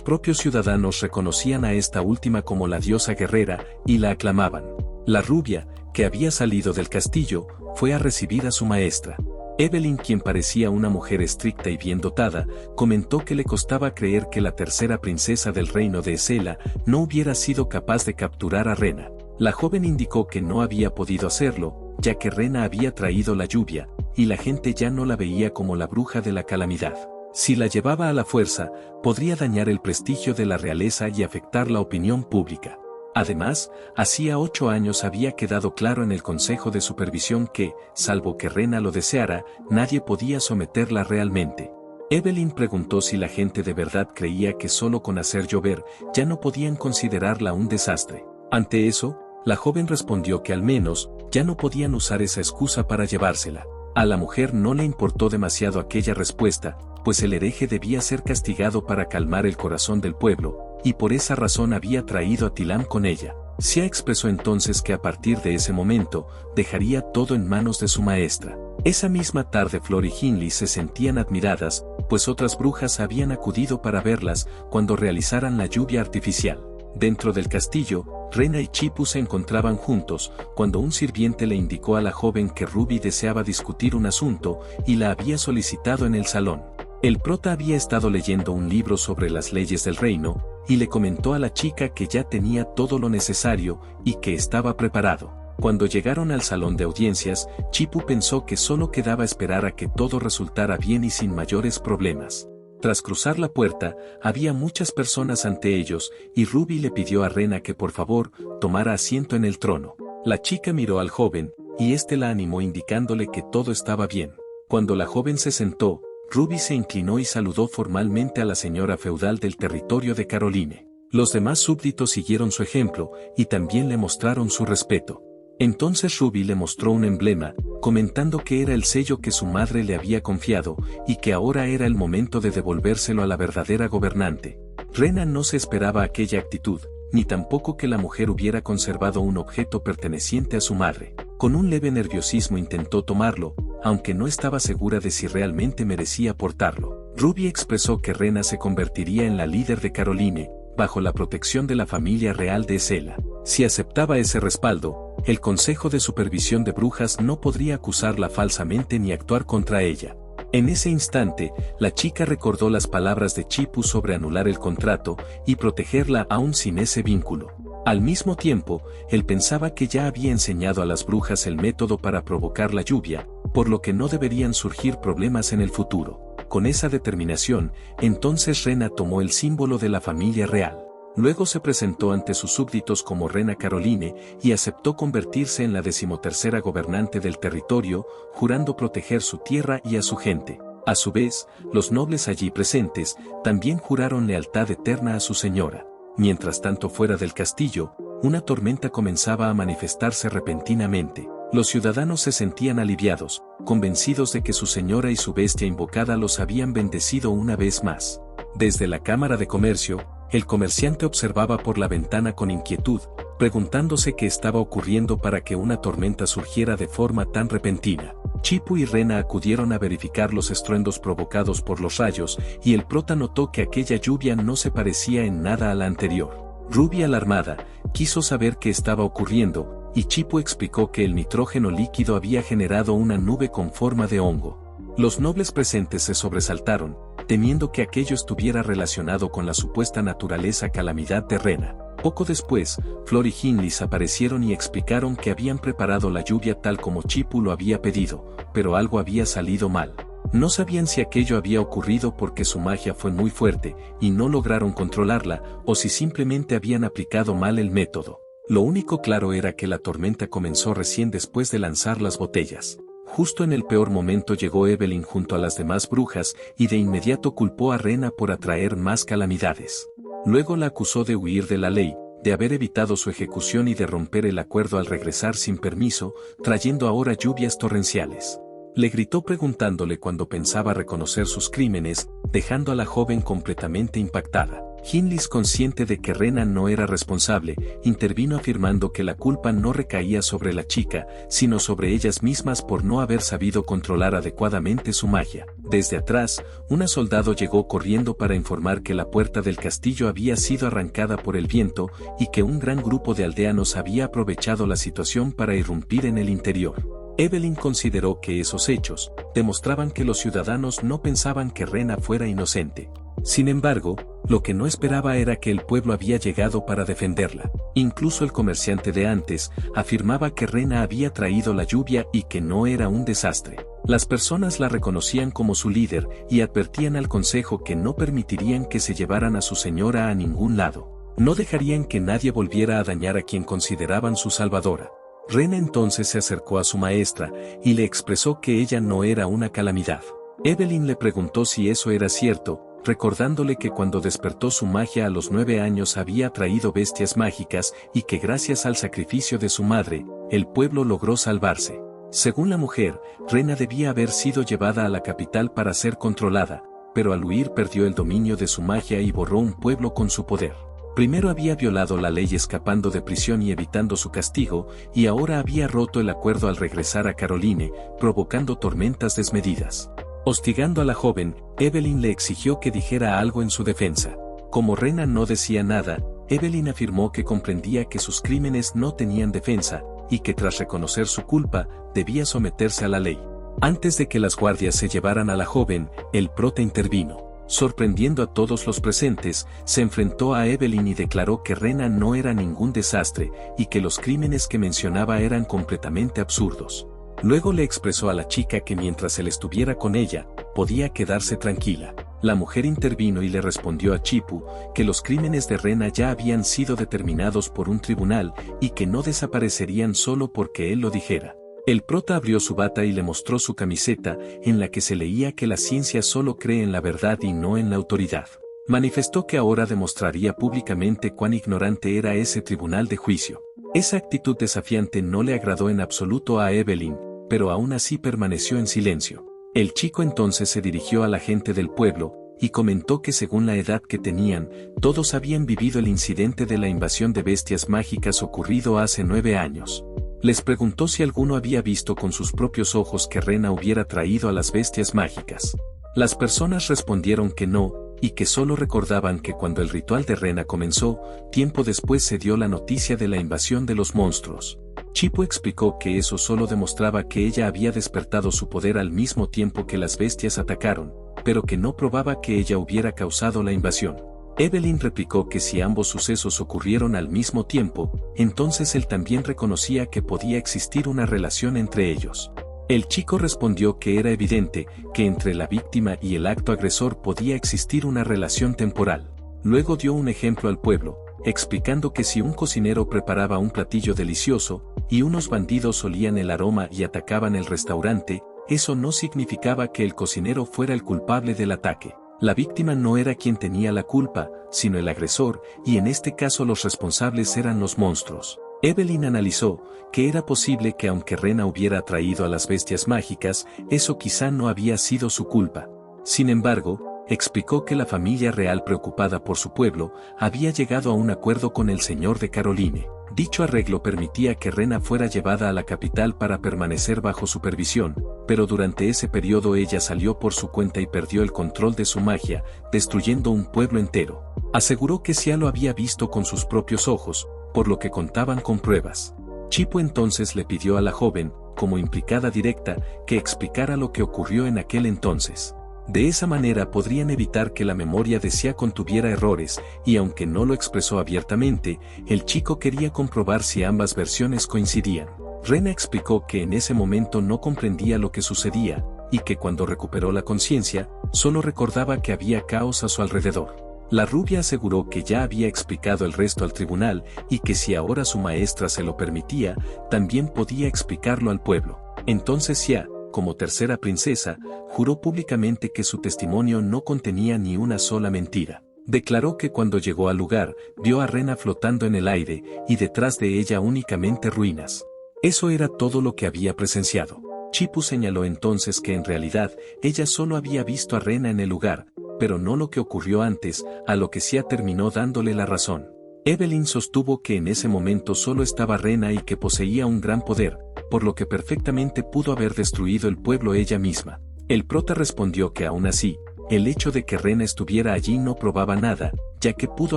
propios ciudadanos reconocían a esta última como la diosa guerrera y la aclamaban. La rubia, que había salido del castillo, fue a recibir a su maestra. Evelyn, quien parecía una mujer estricta y bien dotada, comentó que le costaba creer que la tercera princesa del reino de Esela no hubiera sido capaz de capturar a Rena. La joven indicó que no había podido hacerlo, ya que Rena había traído la lluvia, y la gente ya no la veía como la bruja de la calamidad. Si la llevaba a la fuerza, podría dañar el prestigio de la realeza y afectar la opinión pública. Además, hacía 8 años había quedado claro en el Consejo de Supervisión que, salvo que Rena lo deseara, nadie podía someterla realmente. Evelyn preguntó si la gente de verdad creía que solo con hacer llover ya no podían considerarla un desastre. Ante eso, la joven respondió que al menos ya no podían usar esa excusa para llevársela. A la mujer no le importó demasiado aquella respuesta, pues el hereje debía ser castigado para calmar el corazón del pueblo, y por esa razón había traído a Tilam con ella. Sia expresó entonces que a partir de ese momento, dejaría todo en manos de su maestra. Esa misma tarde Flor y Hindley se sentían admiradas, pues otras brujas habían acudido para verlas cuando realizaran la lluvia artificial. Dentro del castillo, Rena y Chipú se encontraban juntos, cuando un sirviente le indicó a la joven que Ruby deseaba discutir un asunto y la había solicitado en el salón. El prota había estado leyendo un libro sobre las leyes del reino, y le comentó a la chica que ya tenía todo lo necesario y que estaba preparado. Cuando llegaron al salón de audiencias, Chipú pensó que solo quedaba esperar a que todo resultara bien y sin mayores problemas. Tras cruzar la puerta, había muchas personas ante ellos, y Ruby le pidió a Rena que por favor, tomara asiento en el trono. La chica miró al joven, y éste la animó indicándole que todo estaba bien. Cuando la joven se sentó, Ruby se inclinó y saludó formalmente a la señora feudal del territorio de Caroline. Los demás súbditos siguieron su ejemplo, y también le mostraron su respeto. Entonces Ruby le mostró un emblema, comentando que era el sello que su madre le había confiado, y que ahora era el momento de devolvérselo a la verdadera gobernante. Rena no se esperaba aquella actitud, ni tampoco que la mujer hubiera conservado un objeto perteneciente a su madre. Con un leve nerviosismo intentó tomarlo, aunque no estaba segura de si realmente merecía portarlo. Ruby expresó que Rena se convertiría en la líder de Caroline, bajo la protección de la familia real de Esela. Si aceptaba ese respaldo, el Consejo de Supervisión de Brujas no podría acusarla falsamente ni actuar contra ella. En ese instante, la chica recordó las palabras de Chipú sobre anular el contrato y protegerla aún sin ese vínculo. Al mismo tiempo, él pensaba que ya había enseñado a las brujas el método para provocar la lluvia, por lo que no deberían surgir problemas en el futuro. Con esa determinación, entonces Rena tomó el símbolo de la familia real. Luego se presentó ante sus súbditos como Rena Caroline y aceptó convertirse en la 13ª gobernante del territorio, jurando proteger su tierra y a su gente. A su vez, los nobles allí presentes también juraron lealtad eterna a su señora. Mientras tanto fuera del castillo, una tormenta comenzaba a manifestarse repentinamente. Los ciudadanos se sentían aliviados, convencidos de que su señora y su bestia invocada los habían bendecido una vez más. Desde la Cámara de Comercio, el comerciante observaba por la ventana con inquietud, preguntándose qué estaba ocurriendo para que una tormenta surgiera de forma tan repentina. Chipú y Rena acudieron a verificar los estruendos provocados por los rayos, y el prota notó que aquella lluvia no se parecía en nada a la anterior. Ruby, alarmada, quiso saber qué estaba ocurriendo, y Chipú explicó que el nitrógeno líquido había generado una nube con forma de hongo. Los nobles presentes se sobresaltaron, temiendo que aquello estuviera relacionado con la supuesta naturaleza calamidad de Rena. Poco después, Flor y Hindley aparecieron y explicaron que habían preparado la lluvia tal como Chipú lo había pedido, pero algo había salido mal. No sabían si aquello había ocurrido porque su magia fue muy fuerte y no lograron controlarla, o si simplemente habían aplicado mal el método. Lo único claro era que la tormenta comenzó recién después de lanzar las botellas. Justo en el peor momento llegó Evelyn junto a las demás brujas y de inmediato culpó a Rena por atraer más calamidades. Luego la acusó de huir de la ley, de haber evitado su ejecución y de romper el acuerdo al regresar sin permiso, trayendo ahora lluvias torrenciales. Le gritó preguntándole cuando pensaba reconocer sus crímenes, dejando a la joven completamente impactada. Hinlis, consciente de que Rena no era responsable, intervino afirmando que la culpa no recaía sobre la chica, sino sobre ellas mismas por no haber sabido controlar adecuadamente su magia. Desde atrás, un soldado llegó corriendo para informar que la puerta del castillo había sido arrancada por el viento y que un gran grupo de aldeanos había aprovechado la situación para irrumpir en el interior. Evelyn consideró que esos hechos demostraban que los ciudadanos no pensaban que Rena fuera inocente. Sin embargo, lo que no esperaba era que el pueblo había llegado para defenderla. Incluso el comerciante de antes afirmaba que Rena había traído la lluvia y que no era un desastre. Las personas la reconocían como su líder y advertían al consejo que no permitirían que se llevaran a su señora a ningún lado. No dejarían que nadie volviera a dañar a quien consideraban su salvadora. Rena entonces se acercó a su maestra y le expresó que ella no era una calamidad. Evelyn le preguntó si eso era cierto, recordándole que cuando despertó su magia a los 9 años había traído bestias mágicas y que gracias al sacrificio de su madre, el pueblo logró salvarse. Según la mujer, Rena debía haber sido llevada a la capital para ser controlada, pero al huir perdió el dominio de su magia y borró un pueblo con su poder. Primero había violado la ley escapando de prisión y evitando su castigo, y ahora había roto el acuerdo al regresar a Caroline, provocando tormentas desmedidas. Hostigando a la joven, Evelyn le exigió que dijera algo en su defensa. Como Rena no decía nada, Evelyn afirmó que comprendía que sus crímenes no tenían defensa, y que tras reconocer su culpa, debía someterse a la ley. Antes de que las guardias se llevaran a la joven, el prota intervino. Sorprendiendo a todos los presentes, se enfrentó a Evelyn y declaró que Rena no era ningún desastre y que los crímenes que mencionaba eran completamente absurdos. Luego le expresó a la chica que mientras él estuviera con ella, podía quedarse tranquila. La mujer intervino y le respondió a Chipu que los crímenes de Rena ya habían sido determinados por un tribunal y que no desaparecerían solo porque él lo dijera. El prota abrió su bata y le mostró su camiseta, en la que se leía que la ciencia solo cree en la verdad y no en la autoridad. Manifestó que ahora demostraría públicamente cuán ignorante era ese tribunal de juicio. Esa actitud desafiante no le agradó en absoluto a Evelyn, pero aún así permaneció en silencio. El chico entonces se dirigió a la gente del pueblo, y comentó que según la edad que tenían, todos habían vivido el incidente de la invasión de bestias mágicas ocurrido hace 9 años. Les preguntó si alguno había visto con sus propios ojos que Rena hubiera traído a las bestias mágicas. Las personas respondieron que no, y que solo recordaban que cuando el ritual de Rena comenzó, tiempo después se dio la noticia de la invasión de los monstruos. Chipu explicó que eso solo demostraba que ella había despertado su poder al mismo tiempo que las bestias atacaron, pero que no probaba que ella hubiera causado la invasión. Evelyn replicó que si ambos sucesos ocurrieron al mismo tiempo, entonces él también reconocía que podía existir una relación entre ellos. El chico respondió que era evidente que entre la víctima y el acto agresor podía existir una relación temporal. Luego dio un ejemplo al pueblo, explicando que si un cocinero preparaba un platillo delicioso, y unos bandidos olían el aroma y atacaban el restaurante, eso no significaba que el cocinero fuera el culpable del ataque. La víctima no era quien tenía la culpa, sino el agresor, y en este caso los responsables eran los monstruos. Evelyn analizó que era posible que aunque Rena hubiera atraído a las bestias mágicas, eso quizá no había sido su culpa. Sin embargo, explicó que la familia real preocupada por su pueblo, había llegado a un acuerdo con el señor de Caroline. Dicho arreglo permitía que Rena fuera llevada a la capital para permanecer bajo supervisión, pero durante ese periodo ella salió por su cuenta y perdió el control de su magia, destruyendo un pueblo entero. Aseguró que Sia lo había visto con sus propios ojos, por lo que contaban con pruebas. Chipu entonces le pidió a la joven, como implicada directa, que explicara lo que ocurrió en aquel entonces. De esa manera podrían evitar que la memoria de Sia contuviera errores, y aunque no lo expresó abiertamente, el chico quería comprobar si ambas versiones coincidían. Rena explicó que en ese momento no comprendía lo que sucedía, y que cuando recuperó la conciencia, solo recordaba que había caos a su alrededor. La rubia aseguró que ya había explicado el resto al tribunal, y que si ahora su maestra se lo permitía, también podía explicarlo al pueblo. Entonces Sia, como tercera princesa, juró públicamente que su testimonio no contenía ni una sola mentira. Declaró que cuando llegó al lugar, vio a Rena flotando en el aire y detrás de ella únicamente ruinas. Eso era todo lo que había presenciado. Chipu señaló entonces que en realidad ella solo había visto a Rena en el lugar, pero no lo que ocurrió antes, a lo que Sia terminó dándole la razón. Evelyn sostuvo que en ese momento solo estaba Rena y que poseía un gran poder, por lo que perfectamente pudo haber destruido el pueblo ella misma. El prota respondió que aún así, el hecho de que Rena estuviera allí no probaba nada, ya que pudo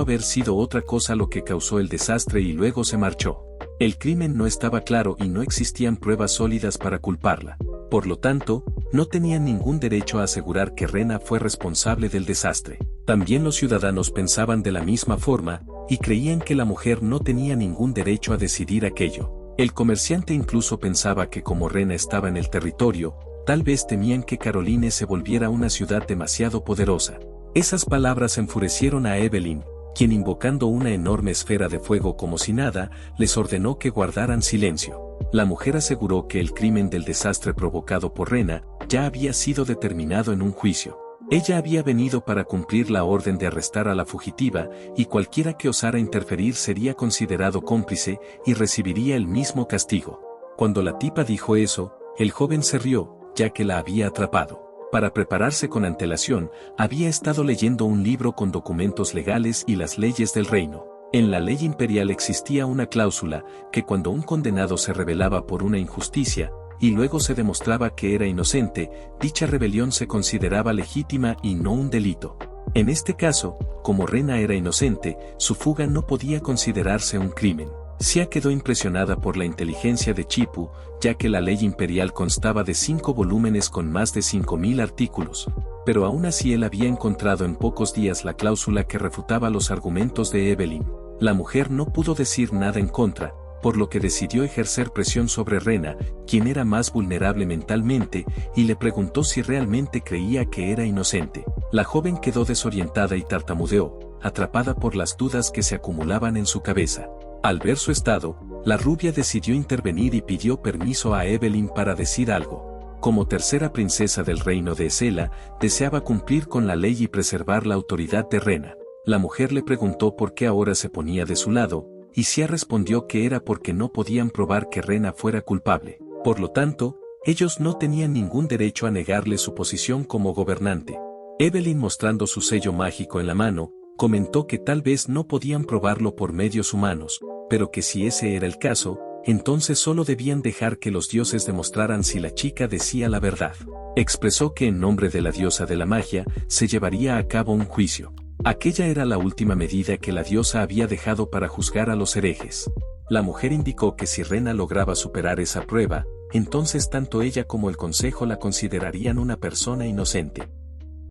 haber sido otra cosa lo que causó el desastre y luego se marchó. El crimen no estaba claro y no existían pruebas sólidas para culparla. Por lo tanto, no tenían ningún derecho a asegurar que Rena fue responsable del desastre. También los ciudadanos pensaban de la misma forma, y creían que la mujer no tenía ningún derecho a decidir aquello. El comerciante incluso pensaba que como Rena estaba en el territorio, tal vez temían que Caroline se volviera una ciudad demasiado poderosa. Esas palabras enfurecieron a Evelyn, quien invocando una enorme esfera de fuego como si nada, les ordenó que guardaran silencio. La mujer aseguró que el crimen del desastre provocado por Rena ya había sido determinado en un juicio. Ella había venido para cumplir la orden de arrestar a la fugitiva, y cualquiera que osara interferir sería considerado cómplice y recibiría el mismo castigo. Cuando la tipa dijo eso, el joven se rió, ya que la había atrapado. Para prepararse con antelación, había estado leyendo un libro con documentos legales y las leyes del reino. En la ley imperial existía una cláusula que cuando un condenado se rebelaba por una injusticia, y luego se demostraba que era inocente, dicha rebelión se consideraba legítima y no un delito. En este caso, como Rena era inocente, su fuga no podía considerarse un crimen. Sia quedó impresionada por la inteligencia de Chipu, ya que la ley imperial constaba de 5 volúmenes con más de 5000 artículos. Pero aún así él había encontrado en pocos días la cláusula que refutaba los argumentos de Evelyn. La mujer no pudo decir nada en contra, por lo que decidió ejercer presión sobre Rena, quien era más vulnerable mentalmente, y le preguntó si realmente creía que era inocente. La joven quedó desorientada y tartamudeó, atrapada por las dudas que se acumulaban en su cabeza. Al ver su estado, la rubia decidió intervenir y pidió permiso a Evelyn para decir algo. Como tercera princesa del reino de Esela, deseaba cumplir con la ley y preservar la autoridad de Rena. La mujer le preguntó por qué ahora se ponía de su lado, y Sia respondió que era porque no podían probar que Rena fuera culpable. Por lo tanto, ellos no tenían ningún derecho a negarle su posición como gobernante. Evelyn, mostrando su sello mágico en la mano, comentó que tal vez no podían probarlo por medios humanos, pero que si ese era el caso, entonces solo debían dejar que los dioses demostraran si la chica decía la verdad. Expresó que en nombre de la diosa de la magia, se llevaría a cabo un juicio. Aquella era la última medida que la diosa había dejado para juzgar a los herejes. La mujer indicó que si Rena lograba superar esa prueba, entonces tanto ella como el consejo la considerarían una persona inocente.